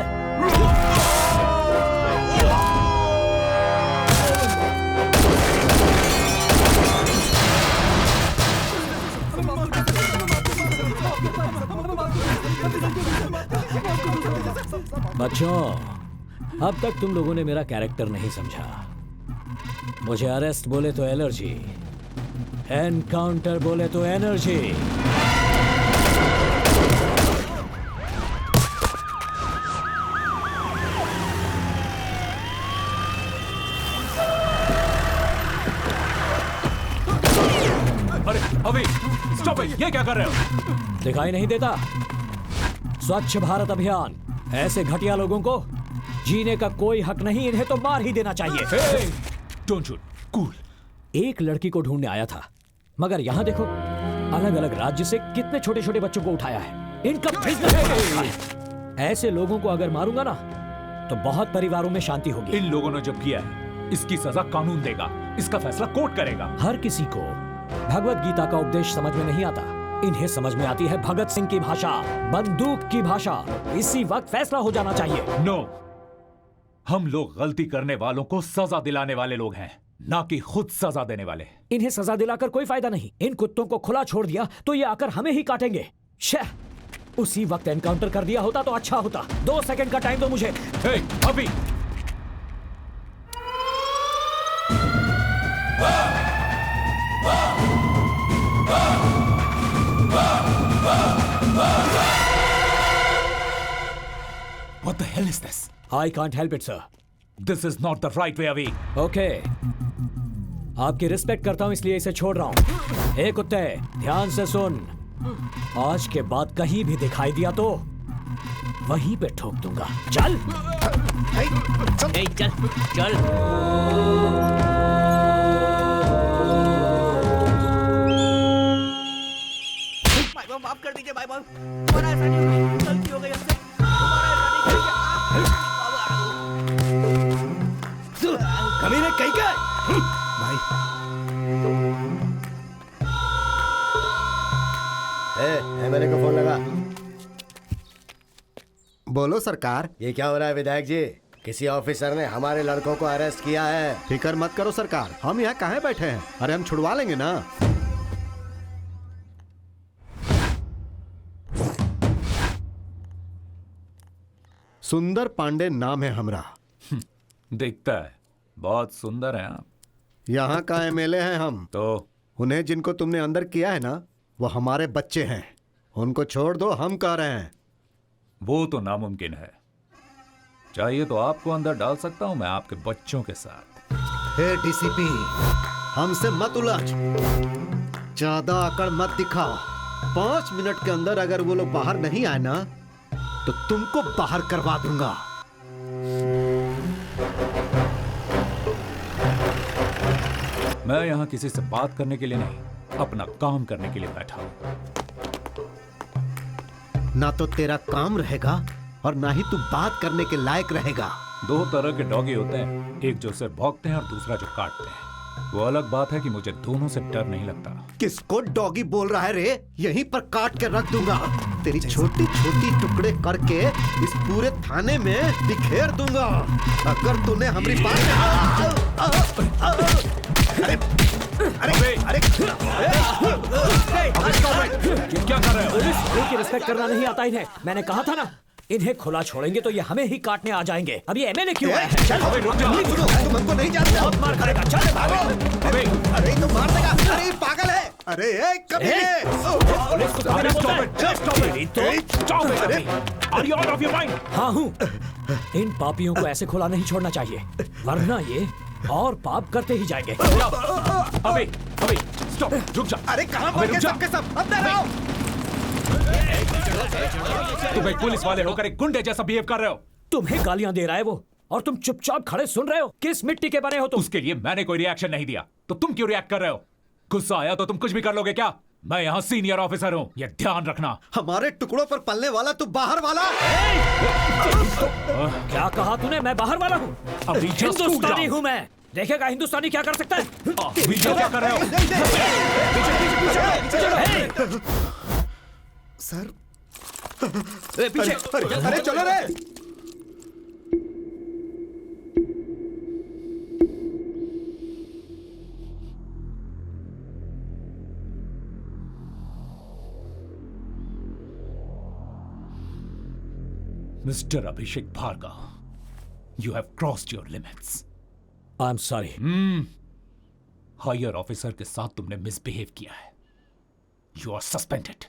बच्चों, अब तक तुम लोगों ने मेरा कैरेक्टर नहीं समझा। मुझे अरेस्ट बोले तो एलर्जी, एनकाउंटर बोले तो एनर्जी। अरे अभी स्टॉप इट, ये क्या कर रहे हो? दिखाई नहीं देता? स्वच्छ भारत अभियान। ऐसे घटिया लोगों को जीने का कोई हक नहीं, इन्हें तो मार ही देना चाहिए। Don't shoot, cool. एक लड़की को ढूंढने आया था, मगर यहाँ देखो, अलग अलग राज्य से कितने छोटे छोटे बच्चों को उठाया है। इनका बिजनेस। ऐसे लोगों को अगर मारूंगा ना तो बहुत परिवारों में शांति होगी। इन लोगों ने जब किया है, इसकी सजा कानून देगा, इसका फैसला कोर्ट करेगा। हर किसी को भगवत गीता का उपदेश समझ में नहीं आता, इन्हें समझ में आती है भगत सिंह की भाषा, बंदूक की भाषा। इसी वक्त फैसला हो जाना चाहिए। नो, हम लोग गलती करने वालों को सजा दिलाने वाले लोग हैं, ना कि खुद सजा देने वाले। इन्हें सजा दिलाकर कोई फायदा नहीं। इन कुत्तों को खुला छोड़ दिया तो ये आकर हमें ही काटेंगे। उसी वक्त एनकाउंटर कर दिया होता तो अच्छा होता। 2 सेकंड का टाइम दो मुझे। अभी What the hell is this? I can't help it, sir. This is not the right way, Avi. Okay. आपकी रिस्पेक्ट करता हूं इसलिए इसे छोड़ रहा हूं। ए कुत्ते, ध्यान से सुन। आज के बाद कहीं भी दिखाई दिया तो वहीं पे ठोक दूंगा। चल। चल चल। माफ कर दीजिए भाई साहब, हमारा ऐसा नहीं होगा, गलती हो गई हमसे, कमीने कहीं का भाई एमएलए को फोन लगा। बोलो सरकार। ये क्या हो रहा है विधायक जी? किसी ऑफिसर ने हमारे लड़कों को अरेस्ट किया है। फिक्र मत करो सरकार, हम यहाँ काहे बैठे हैं? अरे हम छुड़वा लेंगे ना। सुंदर पांडे नाम है हमरा। दिखता है बहुत सुंदर है आप। यहाँ का एमएलए हैं हम। तो उन्हें जिनको तुमने अंदर किया है ना, वो हमारे बच्चे हैं। उनको छोड़ दो, हम कह रहे हैं। वो तो नामुमकिन है। चाहिए तो आपको अंदर डाल सकता हूं मैं आपके बच्चों के साथ। हे डीसीपी, हमसे मत उलझ, ज्यादा अकड़ मत दिखाओ। 5 मिनट के अंदर अगर वो लोग बाहर नहीं आए ना, तो तुमको बाहर करवा दूंगा। मैं यहां किसी से बात करने के लिए नहीं, अपना काम करने के लिए बैठा हूं। ना तो तेरा काम रहेगा और ना ही तू बात करने के लायक रहेगा। 2 तरह के डॉगी होते हैं, एक जो सिर्फ भौंकते हैं और दूसरा जो काटते हैं। वो अलग बात है कि मुझे दोनों से डर नहीं लगता। किसको डॉगी बोल रहा है रे? यहीं पर काट के रख दूंगा। तेरी छोटी छोटी टुकड़े करके इस पूरे थाने में बिखेर दूंगा अगर तूने हमारी बात। अरे क्या कर रहे हो? पुलिस की रिस्पेक्ट करना नहीं आता इन्हें। मैंने कहा था ना, इन्हें खुला छोड़ेंगे तो ये हमें ही काटने आ जाएंगे। अब ये एमएलए क्यों आया है? चल रुक जा। तुम हमको नहीं जानते। बहुत मार खाएगा। चल भागो। अरे तो मार देगा। अरे पागल है। अरे कमीने। पुलिस को कमीना बोलता है। हाँ हूँ। इन पापियों को ऐसे खुला नहीं छोड़ना चाहिए, वरना ये और पाप करते ही जाएंगे। अबे स्टॉप, रुक जा। अरे कहाँ पर सबके सब? अंदर आओ। तुम एक पुलिस वाले होकर एक गुंडे जैसा बिहेव कर रहे हो। तुम्हें गालियां दे रहा है वो, और तुम चुपचाप खड़े सुन रहे हो। किस मिट्टी के बने हो तुम? उसके लिए मैंने कोई रिएक्शन नहीं दिया, तो तुम क्यों रिएक्ट कर रहे हो? गुस्सा आया तो तुम कुछ भी कर लोगे क्या? मैं यहाँ सीनियर ऑफिसर हूँ, ये ध्यान रखना। हमारे टुकड़ों पर पलने वाला तू बाहर वाला। क्या कहा तूने? मैं बाहर वाला हूँ? हिंदुस्तानी हूँ मैं। देखेगा हिंदुस्तानी क्या कर सकता है। क्या कर रहे हो? सर पीछे। अरे चलो रे। Mister Abhishek Bhargava, you have crossed your limits. I'm sorry. Higher officer के साथ तुमने मिसबिहेव किया है। You are suspended.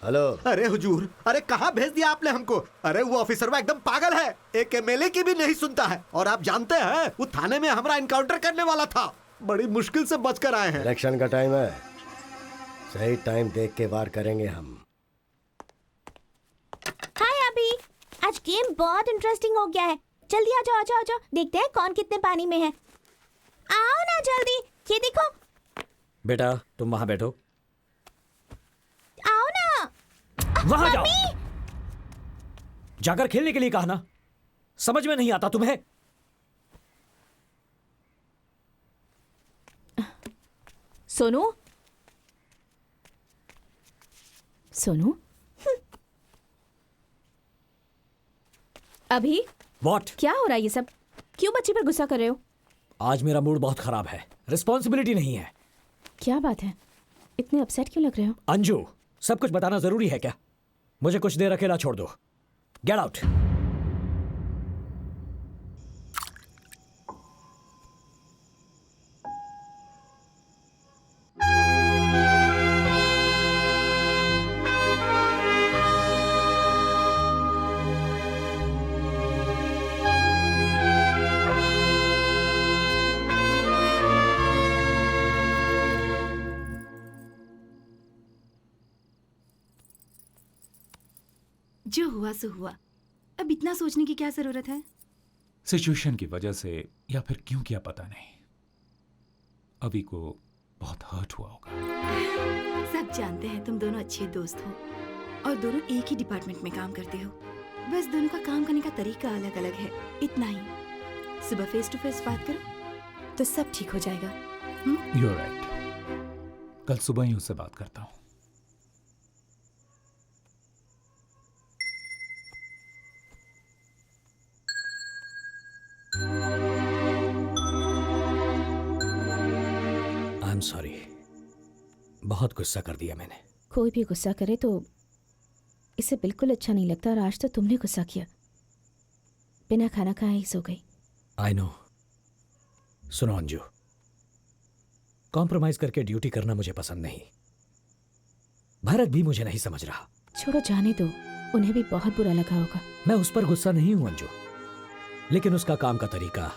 हेलो। अरे हुजूर, अरे कहाँ भेज दिया आपने हमको? अरे वो ऑफिसर वो एकदम पागल है, एक एमएलए की भी नहीं सुनता है। और आप जानते हैं वो थाने में हमारा इनकाउंटर करने वाला था। बड़ी मुश्किल से बचकर आए हैं। इलेक्शन का टाइम है, सही टाइम देख के वार करेंगे हम। हाय अभी, आज गेम बहुत इंटरेस्टिंग हो गया है। जल्दी आ जाओ, आ जाओ, आ जाओ। देखते हैं कौन कितने पानी में है। आओ ना जल्दी, ये देखो। बेटा तुम वहां बैठो। आओ ना। वहां जाओ। जाकर खेलने के लिए कहा ना, समझ में नहीं आता तुम्हें? सोनू, सोनू। अभी What? क्या हो रहा है ये सब? क्यों बच्ची पर गुस्सा कर रहे हो? आज मेरा मूड बहुत खराब है, रिस्पॉन्सिबिलिटी नहीं है। क्या बात है, इतने अपसेट क्यों लग रहे हो? अंजू, सब कुछ बताना जरूरी है क्या? मुझे कुछ देर अकेला छोड़ दो। Get out. जो हुआ सो हुआ, अब अब इतना सोचने की क्या जरूरत है? सिचुएशन की वजह से या फिर क्यों किया पता नहीं, अभी को बहुत हर्ट हुआ होगा। सब जानते हैं तुम दोनों अच्छे दोस्त हो और दोनों एक ही डिपार्टमेंट में काम करते हो। बस दोनों का काम करने का तरीका अलग अलग है, इतना ही। सुबह फेस टू फेस बात करो तो सब ठीक हो जाएगा। You're right. कल सुबह ही उससे बात करता हूँ। आई एम सॉरी, बहुत गुस्सा कर दिया मैंने। कोई भी गुस्सा करे तो इसे बिल्कुल अच्छा नहीं लगता, और आज तो तुमने गुस्सा किया। बिना खाना खाए ही सो गई। I know. सुनो अंजू, कॉम्प्रोमाइज करके ड्यूटी करना मुझे पसंद नहीं। भारत भी मुझे नहीं समझ रहा। छोड़ो, जाने दो, उन्हें भी बहुत बुरा लगा होगा। मैं उस पर गुस्सा नहीं हूं अंजू, लेकिन उसका काम का तरीका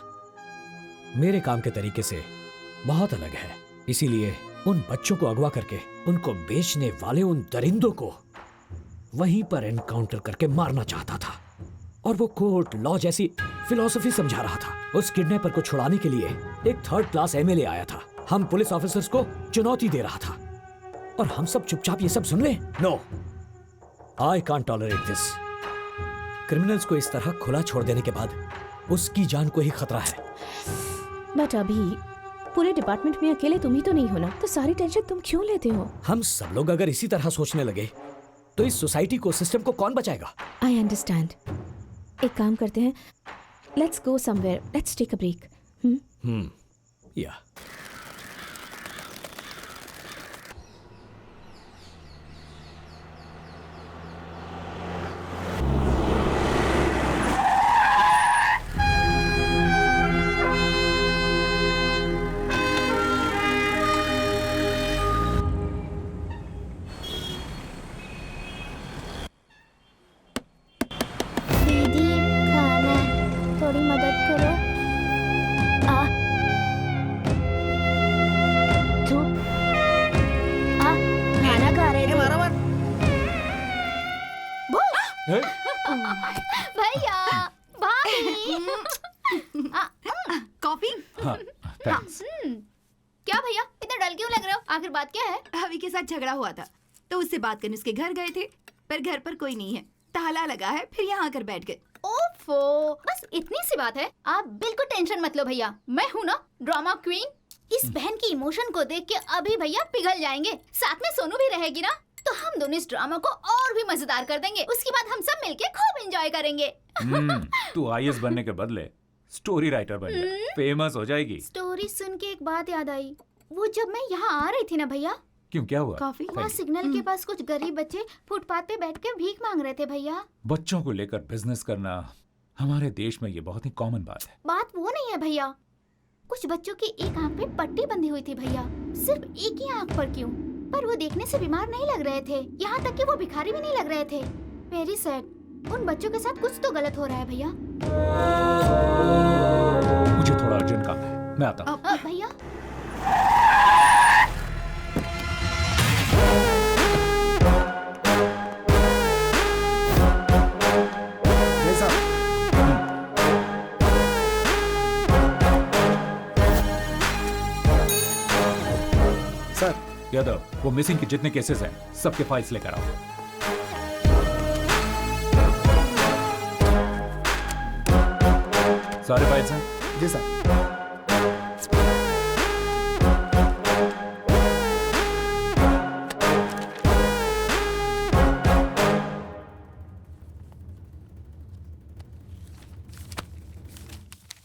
मेरे काम के तरीके से बहुत अलग है। इसीलिए उन बच्चों को अगवा करके उनको बेचने वाले उन दरिंदों को वहीं पर एनकाउंटर करके मारना चाहता था, और वो कोर्ट लॉ जैसी फिलॉसफी समझा रहा था। उस किडनैपर को छुड़ाने के लिए एक 3rd क्लास एमएलए आया था। हम पुलिस ऑफिसर्स को चुनौती दे रहा था, और हम सब चुपचाप ये सब सुन ले? No, I can't tolerate this. Criminals को इस तरह खुला छोड़ देने के बाद उसकी जान को ही खतरा है। बट अभी पूरे डिपार्टमेंट में अकेले तुम ही तो नहीं हो ना, तो सारी टेंशन तुम क्यों लेते हो? हम सब लोग अगर इसी तरह सोचने लगे तो इस सोसाइटी को, सिस्टम को कौन बचाएगा? I understand. एक काम करते हैं, let's go somewhere, let's take a break. या भैया, भाभी। कॉफी? हाँ, थैंक्स। क्या भैया, इतना डल क्यों लग रहे हो? आखिर बात क्या है? हवी के साथ झगड़ा हुआ था तो उससे बात करने उसके घर गए थे, पर घर पर कोई नहीं है, ताला लगा है, फिर यहाँ आकर बैठ गए। ओफो, बस इतनी सी बात है। आप बिल्कुल टेंशन मत लो भैया, मैं हूँ ना ड्रामा क्वीन। इस बहन की इमोशन को देख के अभी भैया पिघल जाएंगे। साथ में सोनू भी रहेगी ना, तो हम दोनों इस ड्रामा को और भी मजेदार कर देंगे। उसके बाद हम सब मिलके खूब एंजॉय करेंगे। तू आईएएस बनने के बदले स्टोरी राइटर बन जा, फेमस हो जाएगी। स्टोरी सुन के एक बात याद आई। वो जब मैं यहाँ आ रही थी ना भैया। क्यों, क्या हुआ? कॉफी? वहाँ सिग्नल के पास कुछ गरीब बच्चे फुटपाथ पे बैठ के भीख मांग रहे थे भैया। बच्चों को लेकर बिजनेस करना हमारे देश में ये बहुत ही कॉमन बात है। बात वो नहीं है भैया, कुछ बच्चों की एक आंख पे पट्टी बंधी हुई थी भैया। सिर्फ एक ही आंख पर क्यों? पर वो देखने से बीमार नहीं लग रहे थे, यहाँ तक कि वो भिखारी भी नहीं लग रहे थे। Very sad. उन बच्चों के साथ कुछ तो गलत हो रहा है भैया। मुझे थोड़ा अर्जेंट काम है, मैं आता हूँ। भैया सर, यादव, वो मिसिंग के जितने केसेस हैं सबके फाइल्स लेकर आओ। सारे फाइल्स हैं? जी सर।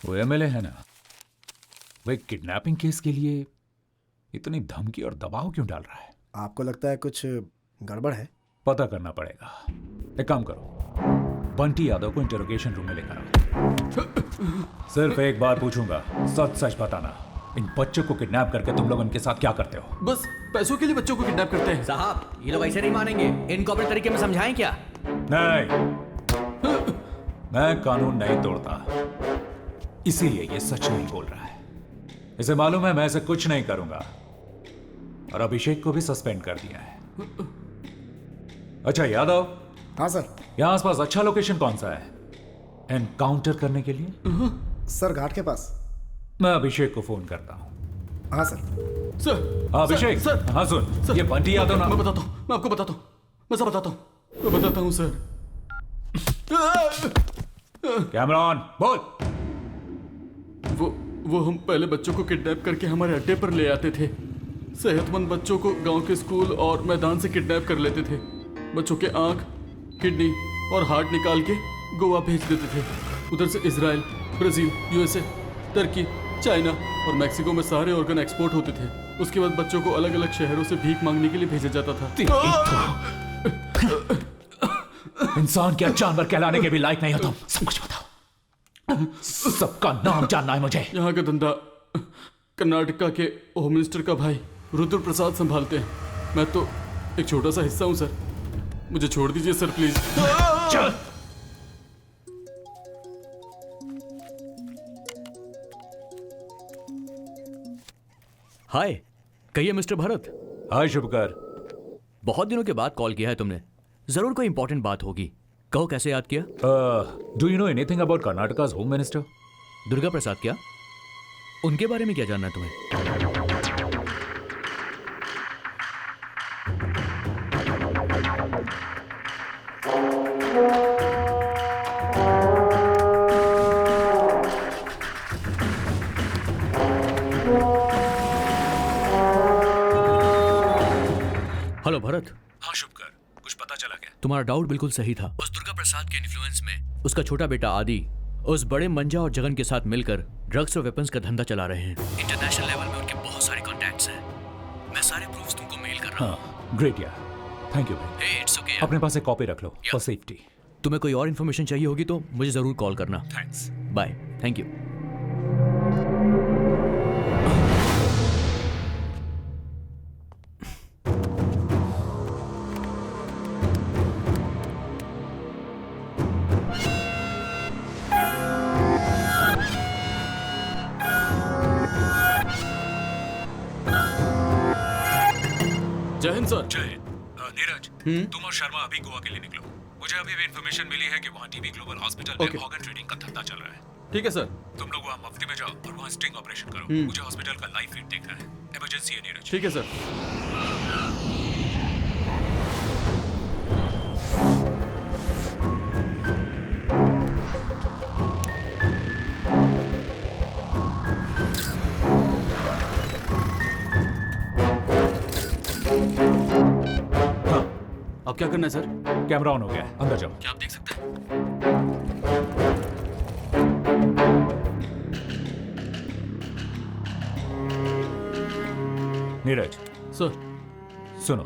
वो एमएलए है ना, वो एक किडनैपिंग केस के लिए इतनी धमकी और दबाव क्यों डाल रहा है? आपको लगता है कुछ गड़बड़ है? पता करना पड़ेगा। एक काम करो, बंटी यादव को इंटरोगेशन रूम में लेकर आओ। सिर्फ एक बार पूछूंगा, सच सच बताना, इन बच्चों को किडनैप करके तुम लोग उनके साथ क्या करते हो? बस पैसों के लिए बच्चों को किडनैप करते हैं। साहब, ये लोग ऐसे नहीं मानेंगे, इनको अपने तरीके में समझाएं क्या? नहीं, मैं कानून नहीं तोड़ता, इसीलिए ये सच नहीं बोल रहा है। इसे मालूम है मैं ऐसे कुछ नहीं करूंगा, और अभिषेक को भी सस्पेंड कर दिया है। अच्छा यादव। हाँ सर। यहाँ आसपास अच्छा लोकेशन कौन सा है? एनकाउंटर करने के लिए? सर घाट के पास। मैं अभिषेक को फोन करता हूँ। हाँ सर। सर अभिषेक, सर, हाँ सुन, ये बंटी यादव ना। मैं बताता हूँ, मैं आपको बताता हूँ, मैं सब बताता हूँ, मैं बताता हूँ सर। कैमरॉन बोल। वो हम पहले बच्चों को किडनैप करके हमारे अड्डे पर ले आते थे। सेहतमंद बच्चों को गांव के स्कूल और मैदान से किडनैप कर लेते थे। बच्चों के आंख, किडनी और हार्ट निकाल के गोवा भेज देते थे। उधर से इजराइल, ब्राजील, यूएसए, तुर्की, चाइना और मैक्सिको में सारे ऑर्गन एक्सपोर्ट होते थे। उसके बाद बच्चों को अलग अलग शहरों से भीख मांगने के लिए भेजा जाता था। इंसान क्या जानवर कहलाने के भी लायक नहीं हो तुम। सब कुछ बताओ, सबका नाम जानना है मुझे। यहाँ का धंधा कर्नाटका के होम मिनिस्टर का भाई रुद्र प्रसाद संभालते हैं। मैं तो एक छोटा सा हिस्सा हूँ सर, मुझे छोड़ दीजिए सर प्लीज। चल। हाय, कहिए मिस्टर भरत। हाय शुभकर। बहुत दिनों के बाद कॉल किया है तुमने, जरूर कोई इंपॉर्टेंट बात होगी। कहो कैसे याद किया? Do you know anything about Karnataka's home minister? Durga Prasad. क्या उनके बारे में क्या जानना है तुम्हें? हेलो भरत। हाँ शुभकर, कुछ पता चला क्या? तुम्हारा डाउट बिल्कुल सही था। उस दुर्गा प्रसाद के इन्फ्लुएंस में उसका छोटा बेटा आदि उस बड़े मंजा और जगन के साथ मिलकर ड्रग्स और वेपन्स का धंधा चला रहे हैं। इंटरनेशनल लेवल में उनके बहुत सारे कॉन्टैक्ट्स हैं। मैं सारे प्रूफ्स तुमको मेल कर रहा हूँ। ग्रेट यार, थैंक यू भाई। हे इट्स ओके। अपने पास एक कॉपी रख लो फॉर सेफ्टी। तुम्हें कोई और इन्फॉर्मेशन चाहिए होगी तो मुझे जरूर कॉल करना। थैंक्स। बाय। Thank you. जय हिंद सर। जय हिंद। नीरज, तुम और शर्मा अभी गोवा के लिए निकलो। मुझे अभी भी इन्फॉर्मेशन मिली है कि वहाँ टीबी ग्लोबल हॉस्पिटल में ऑर्गन ट्रेडिंग का धंधा चल रहा है। ठीक है सर। तुम लोग वहाँ मुफ्ती में जाओ और वहाँ स्टिंग ऑपरेशन करो। मुझे हॉस्पिटल का लाइव फीड देखना है। इमरजेंसी है नीरज। ठीक है सर। अब क्या करना है सर? कैमरा ऑन हो गया, अंदर जाओ। क्या आप देख सकते हैं? नीरज सर। सुनो,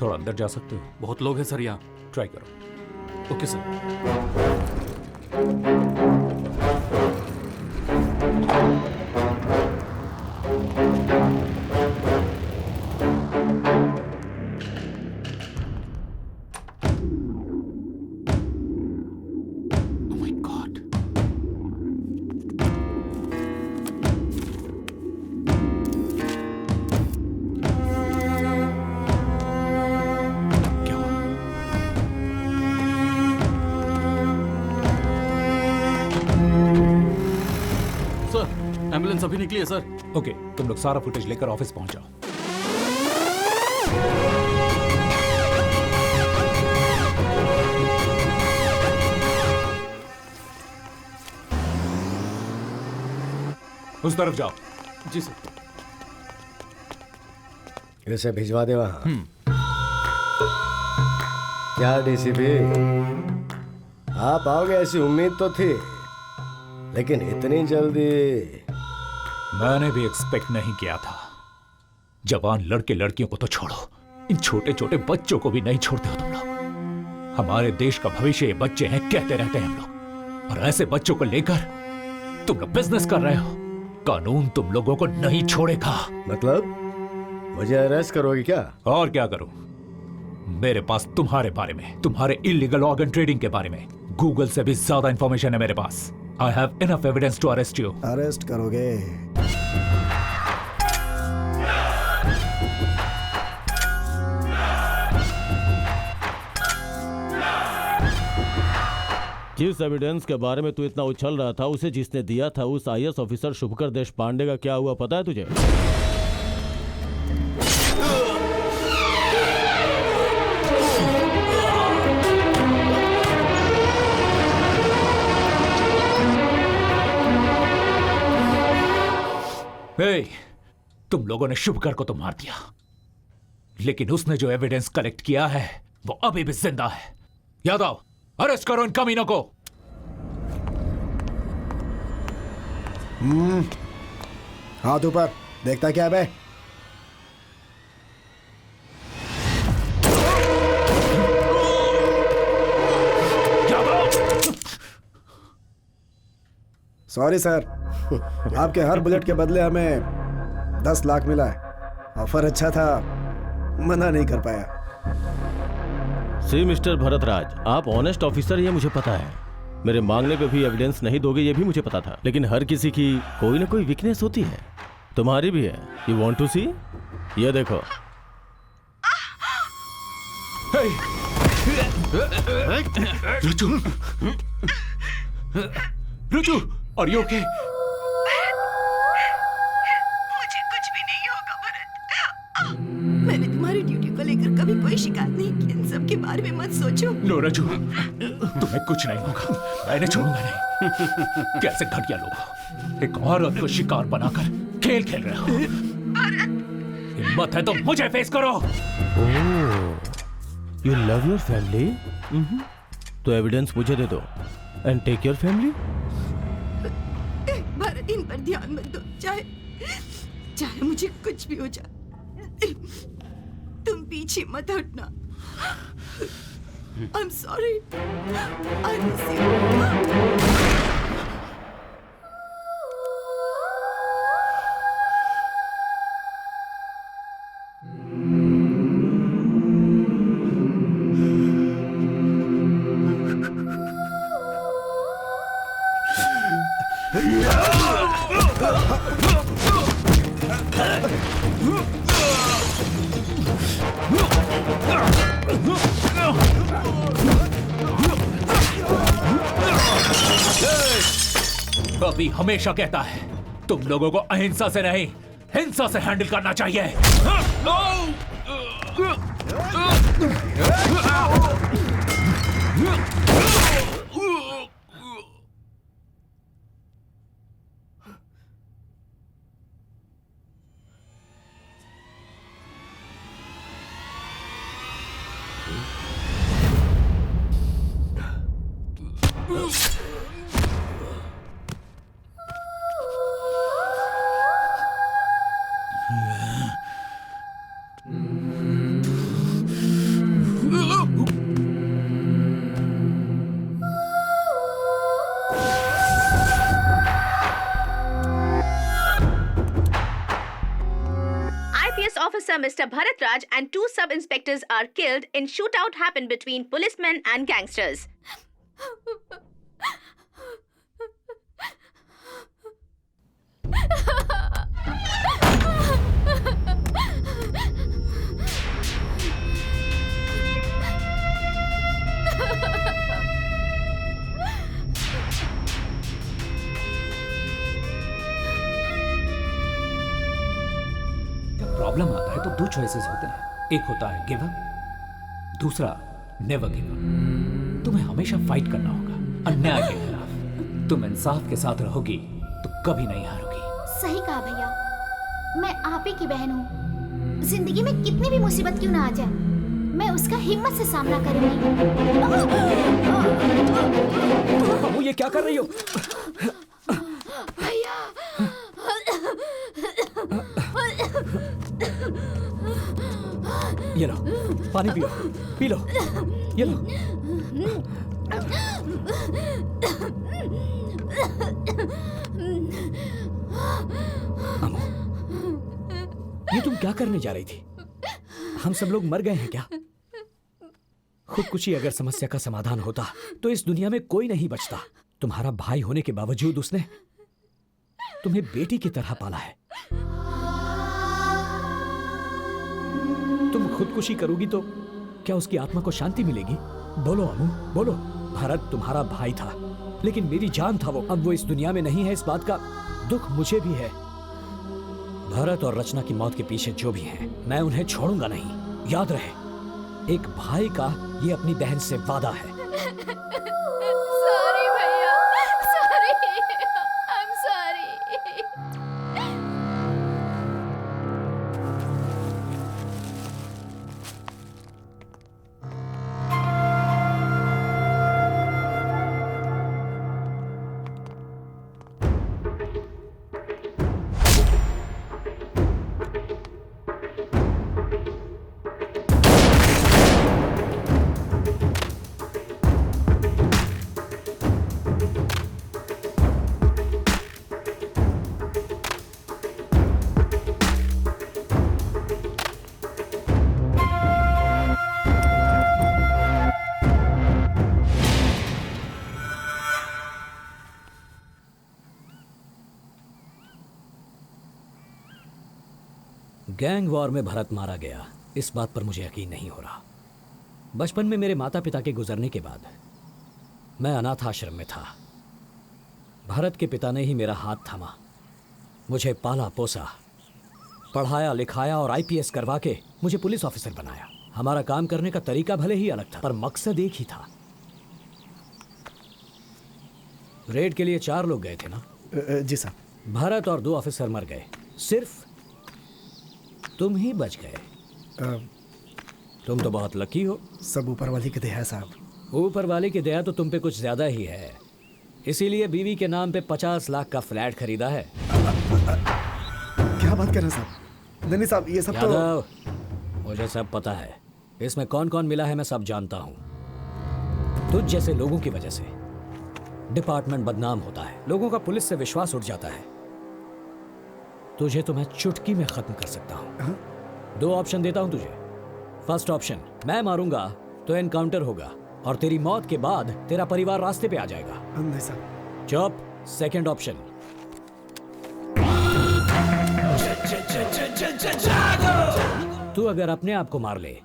थोड़ा अंदर जा सकते हो? बहुत लोग हैं सर यहाँ। ट्राई करो। Okay sir. एम्बुलेंस अभी निकली है सर। ओके, तुम लोग सारा फुटेज लेकर ऑफिस पहुंच जाओ। उस तरफ जाओ। जी सर। इसे भिजवा दे वहां। क्या डीसीपी, आप आओगे ऐसी उम्मीद तो थी, लेकिन इतनी जल्दी मैंने भी एक्सपेक्ट नहीं किया था। जवान लड़के लड़कियों को तो छोड़ो, इन छोटे छोटे बच्चों को भी नहीं छोड़ते हो तुम लोग। हमारे देश का भविष्य ये बच्चे हैं कहते रहते हैं हम लोग, और ऐसे बच्चों को लेकर तुम लोग बिजनेस कर रहे हो। कानून तुम लोगों को नहीं छोड़ेगा। मतलब मुझे अरेस्ट करोगे क्या? और क्या करूं? मेरे पास तुम्हारे बारे में, तुम्हारे इलीगल ऑर्गन ट्रेडिंग के बारे में गूगल से भी ज्यादा इंफॉर्मेशन है मेरे पास। I have enough evidence to arrest you. Arrest करोगे? जिस एविडेंस के बारे में तू इतना उछल रहा था उसे जिसने दिया था उस आईएएस ऑफिसर शुभकर देश पांडे का क्या हुआ पता है तुझे? हे, तुम लोगों ने शुभकर को तो मार दिया, लेकिन उसने जो एविडेंस कलेक्ट किया है वो अभी भी जिंदा है। यादव, अरेस्ट करो इन कमीनों को। हाथ ऊपर, देखता क्या बे? सॉरी सर, आपके हर बुलेट के बदले हमें 10 लाख मिला है। ऑफर अच्छा था, मना नहीं कर पाया। सी मिस्टर भरतराज, आप ऑनेस्ट ऑफिसर ये मुझे पता है। मेरे मांगने पे भी एविडेंस नहीं दोगे ये भी मुझे पता था, लेकिन हर किसी की कोई ना कोई वीकनेस होती है, तुम्हारी भी है। यू वांट टू सी? ये देखो। रुचु, और यू ओके? मुझे कुछ भी नहीं होगा भरत। मैंने तुम्हारी ड्यूटी को लेकर कभी कोई शिकायत नहीं की। इन सब के बारे में मत सोचो। नो रजू, तुम्हें कुछ नहीं होगा, मैंने छोड़ूंगा नहीं। कैसे घटिया लोग एक औरत को शिकार बनाकर खेल खेल रहे हो। हिम्मत है तो मुझे फेस करो। You love your family? तो एविडेंस मुझे दे दो and take your family. Bharat, इन पर ध्यान मत दो, चाहे मुझे कुछ भी हो जाए। तुम पीछे मत हटना। I'm sorry. I miss you. अभी हमेशा कहता है तुम लोगों को अहिंसा से नहीं हिंसा से हैंडल करना चाहिए। Officer Mr. Bharatraj and 2 sub-inspectors are killed in shootout happened between policemen and gangsters. Problem आता है तो 2 चॉइसेस होते हैं। एक होता है गिव अप, दूसरा नेवर गिव अप। तुम्हें हमेशा फाइट करना होगा अन्याय के खिलाफ। तुम इंसाफ के साथ रहोगी तो कभी नहीं हारोगी। सही कहा भैया, मैं आप ही की बहन हूँ। जिंदगी में कितनी भी मुसीबत क्यों ना आ जाए, मैं उसका हिम्मत से सामना करूंगी। वो ये क्या कर रही हो? भैया ये लो पानी पियो, पी लो, ये लो। अमो, ये तुम क्या करने जा रही थी? हम सब लोग मर गए हैं क्या? खुदकुशी अगर समस्या का समाधान होता तो इस दुनिया में कोई नहीं बचता। तुम्हारा भाई होने के बावजूद उसने तुम्हें बेटी की तरह पाला है। तुम खुदकुशी करोगी तो क्या उसकी आत्मा को शांति मिलेगी? बोलो अमू, बोलो। भरत तुम्हारा भाई था, लेकिन मेरी जान था वो। अब वो इस दुनिया में नहीं है, इस बात का दुख मुझे भी है। भरत और रचना की मौत के पीछे जो भी हैं, मैं उन्हें छोड़ूंगा नहीं। याद रहे, एक भाई का ये अपनी बहन से वादा है। सॉरी भैया, sorry, I am sorry. Gang war में भरत मारा गया, इस बात पर मुझे यकीन नहीं हो रहा। बचपन में मेरे माता पिता के गुजरने के बाद मैं अनाथ आश्रम में था। भरत के पिता ने ही मेरा हाथ थामा, मुझे पाला पोसा, पढ़ाया लिखाया और आईपीएस करवा के मुझे पुलिस ऑफिसर बनाया। हमारा काम करने का तरीका भले ही अलग था, पर मकसद एक ही था। रेड के लिए 4 लोग गए थे ना? जी साहब। भरत और 2 ऑफिसर मर गए, सिर्फ तुम ही बच गए। तुम तो बहुत लकी हो। सब ऊपर वाले की दया है साहब। ऊपर वाले की दया तो तुम पे कुछ ज्यादा ही है, इसीलिए बीवी के नाम पे 50 लाख का फ्लैट खरीदा है। क्या बात कर रहे हैं साहब? नहीं साहब, ये सब यादव, मुझे सब पता है। इसमें कौन कौन मिला है मैं सब जानता हूँ। तुझ जैसे लोगों की वजह से डिपार्टमेंट बदनाम होता है, लोगों का पुलिस से विश्वास उठ जाता है। तुझे तो मैं चुटकी में खत्म कर सकता हूँ। 2 ऑप्शन देता हूँ तुझे। फर्स्ट ऑप्शन, मैं मारूंगा तो एनकाउंटर होगा और तेरी मौत के बाद तेरा परिवार रास्ते पे आ जाएगा। नहीं साहब। चुप। सेकंड ऑप्शन, तू अगर अपने आप को मार ले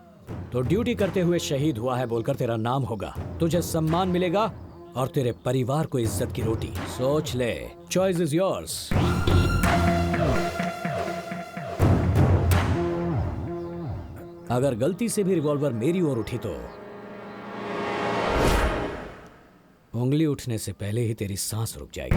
तो ड्यूटी करते हुए शहीद हुआ है बोलकर तेरा नाम होगा, तुझे सम्मान मिलेगा और तेरे परिवार को इज्जत की रोटी। सोच ले, चॉइस इज योर्स। अगर गलती से भी रिवॉल्वर मेरी ओर उठी तो उंगली उठने से पहले ही तेरी सांस रुक जाएगी।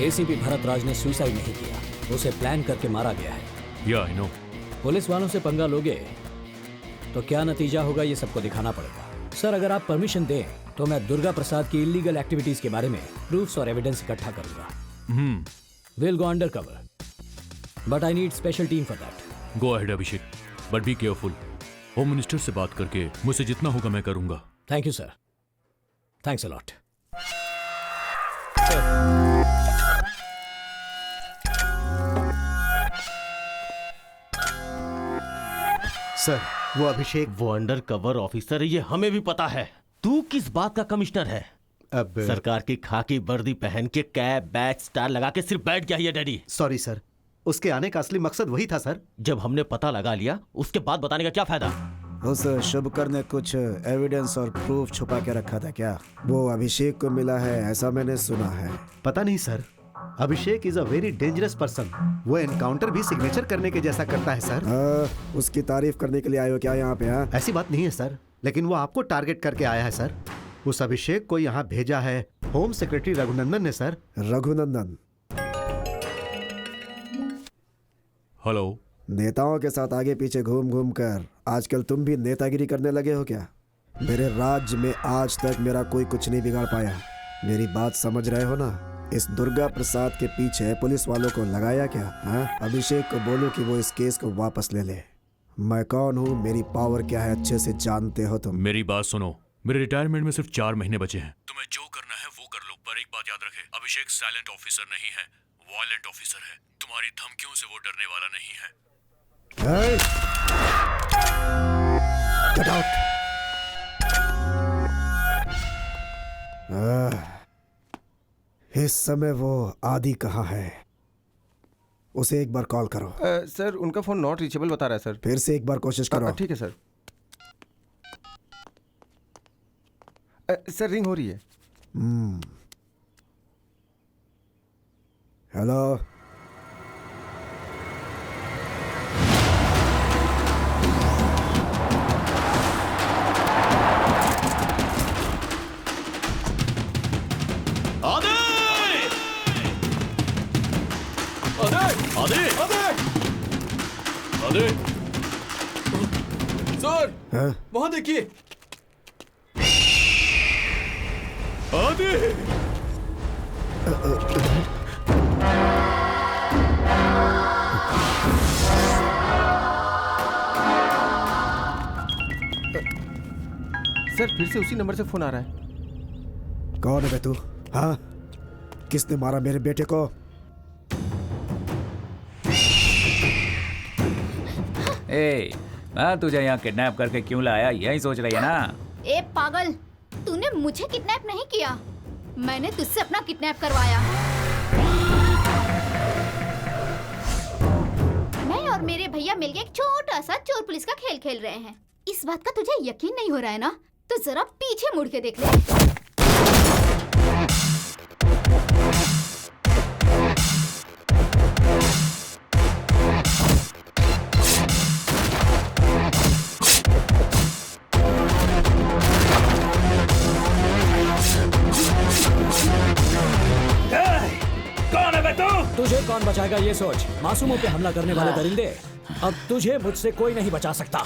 एसीपी भरत राज ने सुसाइड नहीं किया, उसे प्लान करके मारा गया है। या आई नो। पुलिस वालों से पंगा लोगे तो क्या नतीजा होगा ये सबको दिखाना पड़ेगा। सर, अगर आप परमिशन दें तो मैं दुर्गा प्रसाद की इलीगल एक्टिविटीज के बारे में प्रूफ्स और एविडेंस इकट्ठा करूंगा। Will go under cover, but I need special team for that. Go ahead Abhishek, but be careful. Home minister से बात करके मुझसे जितना होगा मैं करूंगा। Thank you sir, thanks a lot. Sir, वो अभिषेक वो अंडर कवर ऑफिसर है, ये हमें भी पता है। तू किस बात का कमिश्नर है? अब सरकार की खाकी वर्दी पहन के कैप बैच स्टार लगा के सिर्फ बैठ गया है डैडी। सॉरी सर, उसके आने का असली मकसद वही था सर। जब हमने पता लगा लिया उसके बाद बताने का क्या फायदा? उस शुभकर ने कुछ एविडेंस और प्रूफ छुपा के रखा था क्या? वो अभिषेक को मिला है ऐसा मैंने सुना है। पता नहीं sir, Abhishek is a very dangerous person. वो एनकाउंटर भी सिग्नेचर करने के जैसा करता है सर। उसकी तारीफ करने के लिए आए हो क्या यहाँ पे? ऐसी बात नहीं है सर, लेकिन वो आपको टारगेट करके आया है सर। उस अभिषेक को यहाँ भेजा है होम सेक्रेटरी रघुनंदन ने सर। रघुनंदन? हेलो। नेताओं के साथ आगे पीछे घूम घूम कर आजकल तुम भी नेतागिरी करने लगे हो क्या? मेरे राज्य में आज तक मेरा कोई कुछ नहीं बिगाड़ पाया। मेरी बात समझ रहे हो ना? इस दुर्गा प्रसाद के पीछे पुलिस वालों को लगाया क्या? अभिषेक को बोलो कि वो इस केस को वापस ले ले। मैं कौन हूँ, मेरी पावर क्या है, अच्छे से जानते हो तुम। मेरी बात सुनो, मेरे रिटायरमेंट में सिर्फ 4 महीने बचे हैं। तुम्हें जो करना है वो कर लो, पर एक बात याद रखे, अभिषेक साइलेंट ऑफिसर नहीं है, वायलेंट ऑफिसर है। तुम्हारी धमकियों से वो डरने वाला नहीं है। Get out! इस समय वो आदि कहाँ है? उसे एक बार कॉल करो। सर उनका फोन नॉट रीचेबल बता रहा है सर। फिर से एक बार कोशिश करो। ठीक है सर। सर रिंग हो रही है। हेलो। सर वहां देखिए। आदि सर फिर से उसी नंबर से फोन आ रहा है। कौन है बे तू? हाँ, किसने मारा मेरे बेटे को? ए, मैं तुझे यहाँ किडनैप करके क्यों लाया, यही सोच रही है ना? ए पागल, तूने मुझे किडनैप नहीं किया, मैंने तुझसे अपना किडनैप करवाया। मैं और मेरे भैया मिलके एक छोटा सा चोर पुलिस का खेल खेल रहे हैं। इस बात का तुझे यकीन नहीं हो रहा है ना? तो जरा पीछे मुड़ के देख ले। तुझे कौन बचाएगा ये सोच। मासूमों पे हमला करने वाले दरिंदे, अब तुझे मुझसे कोई नहीं बचा सकता।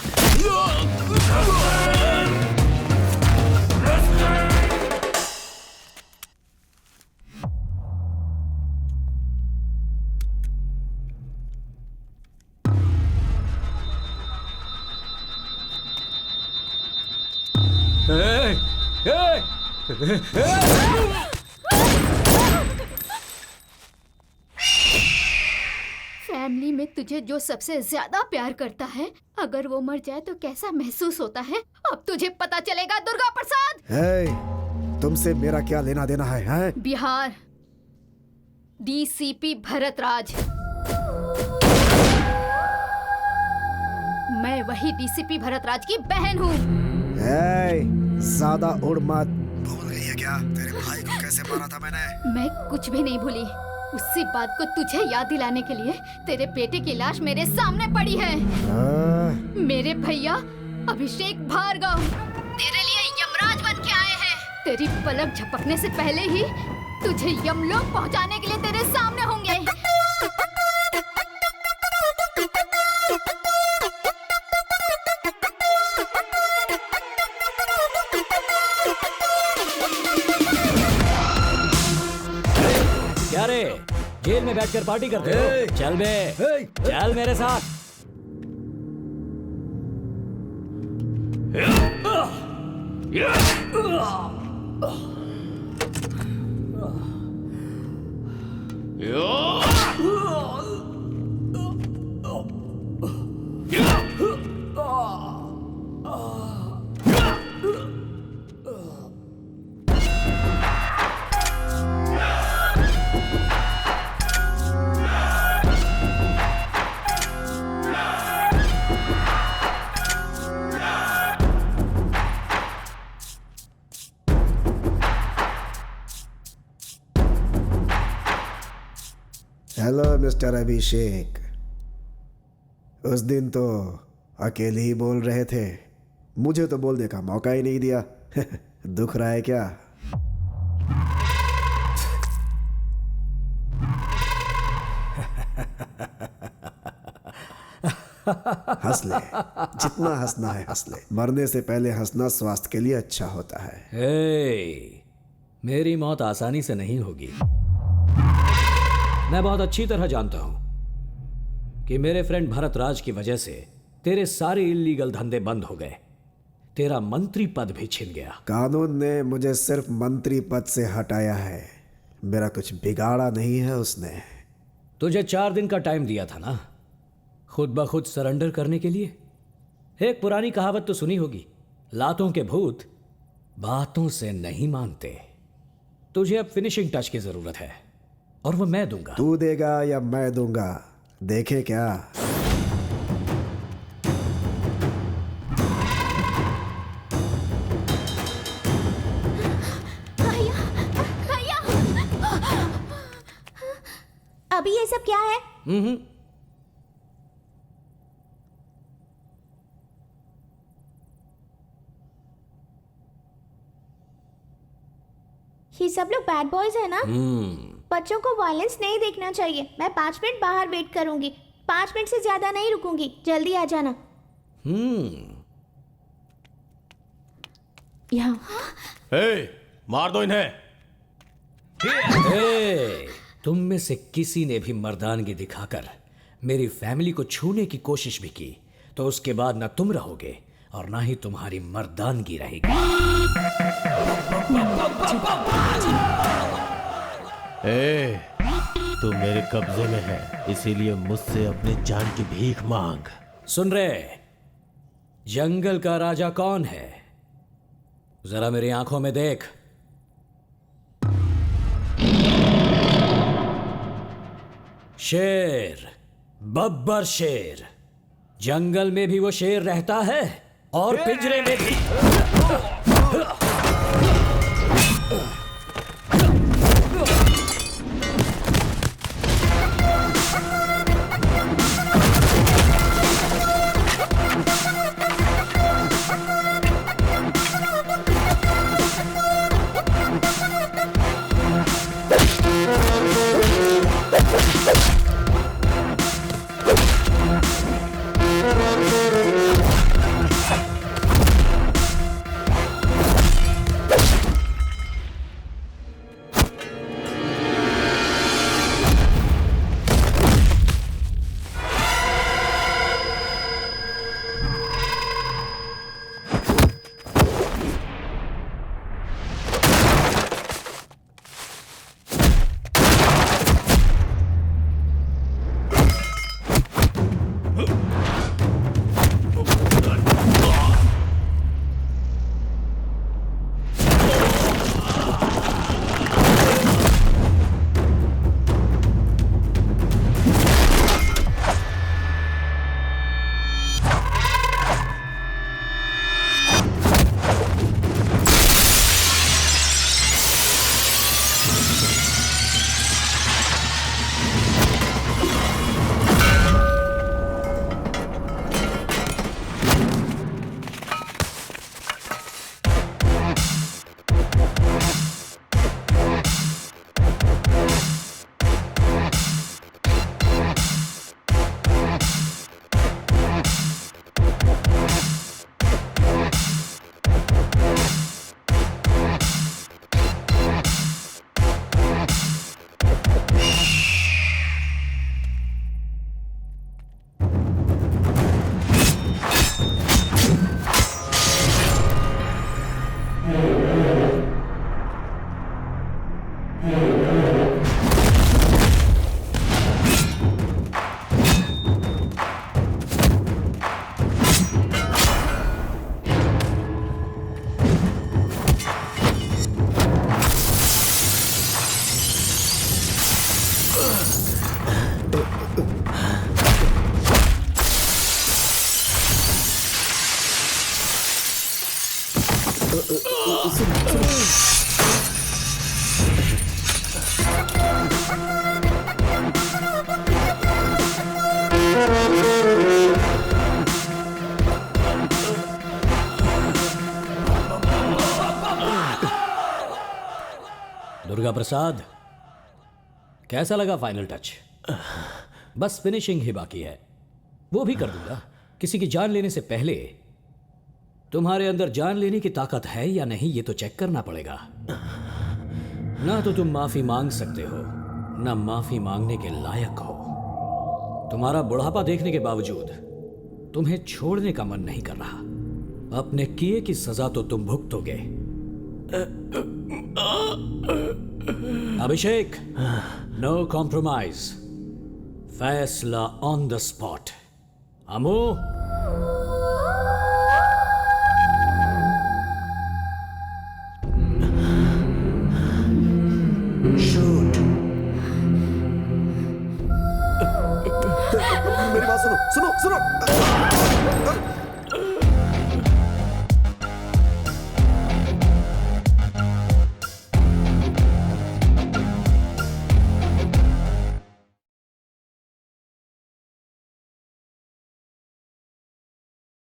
फैमिली में तुझे जो सबसे ज्यादा प्यार करता है, अगर वो मर जाए तो कैसा महसूस होता है, अब तुझे पता चलेगा दुर्गा प्रसाद। तुमसे मेरा क्या लेना देना है? बिहार डीसीपी भरत राज। मैं वही डीसीपी भरत राज की बहन हूँ। ज्यादा उड़ मत। भूल गई है क्या तेरे भाई को कैसे मारा था मैंने? मैं कुछ भी नहीं भूली। उसी बात को तुझे याद दिलाने के लिए तेरे बेटे की लाश मेरे सामने पड़ी है। मेरे भैया अभिषेक भार्गव तेरे लिए यमराज बन के आए हैं। तेरी पलक झपकने से पहले ही तुझे यमलोक पहुंचाने के लिए तेरे सामने होंगे। क्या रे, जेल में बैठकर पार्टी करते हो? चल बे, चल मेरे साथ। हेलो मिस्टर अभिषेक। उस दिन तो अकेले ही बोल रहे थे, मुझे तो बोलने का मौका ही नहीं दिया। दुख रहा है क्या? हंस ले, जितना हंसना है हंस ले। मरने से पहले हंसना स्वास्थ्य के लिए अच्छा होता है। मेरी मौत आसानी से नहीं होगी। मैं बहुत अच्छी तरह जानता हूं कि मेरे फ्रेंड भरत राज की वजह से तेरे सारे इल्लीगल धंधे बंद हो गए, तेरा मंत्री पद भी छिन गया। कानून ने मुझे सिर्फ मंत्री पद से हटाया है, मेरा कुछ बिगाड़ा नहीं है उसने। तुझे 4 दिन का टाइम दिया था ना, खुद ब खुद सरेंडर करने के लिए। एक पुरानी कहावत तो सुनी होगी, लातों के भूत बातों से नहीं मानते। तुझे अब फिनिशिंग टच की जरूरत है और वो मैं दूंगा। तू देगा या मैं दूंगा, देखे क्या। भैया अभी ये सब क्या है? ये सब लोग बैड बॉयज है ना? बच्चों को वायलेंस नहीं देखना चाहिए। मैं 5 मिनट बाहर वेट करूंगी, 5 मिनट से ज्यादा नहीं रुकूंगी। जल्दी आ जाना। यहाँ मार दो इन्हें। तुम में से किसी ने भी मर्दानगी दिखाकर मेरी फैमिली को छूने की कोशिश भी की तो उसके बाद ना तुम रहोगे और ना ही तुम्हारी मर्दानगी रहेगी। तू मेरे कब्जे में है, इसीलिए मुझसे अपनी जान की भीख मांग। सुन रहे, जंगल का राजा कौन है? जरा मेरी आंखों में देख। शेर, बब्बर शेर। जंगल में भी वो शेर रहता है और पिंजरे में भी। दुर्गा प्रसाद, कैसा लगा फाइनल टच? बस फिनिशिंग ही बाकी है, वो भी कर दूंगा। किसी की जान लेने से पहले तुम्हारे अंदर जान लेने की ताकत है या नहीं ये तो चेक करना पड़ेगा। ना तो तुम माफी मांग सकते हो, ना माफी मांगने के लायक हो। तुम्हारा बुढ़ापा देखने के बावजूद तुम्हें छोड़ने का मन नहीं कर रहा। अपने किए की सजा तो तुम भुगतोगे। अभिषेक, नो कॉम्प्रोमाइज, फैसला ऑन द स्पॉट। अमू, बात सुनो सुनो सुनो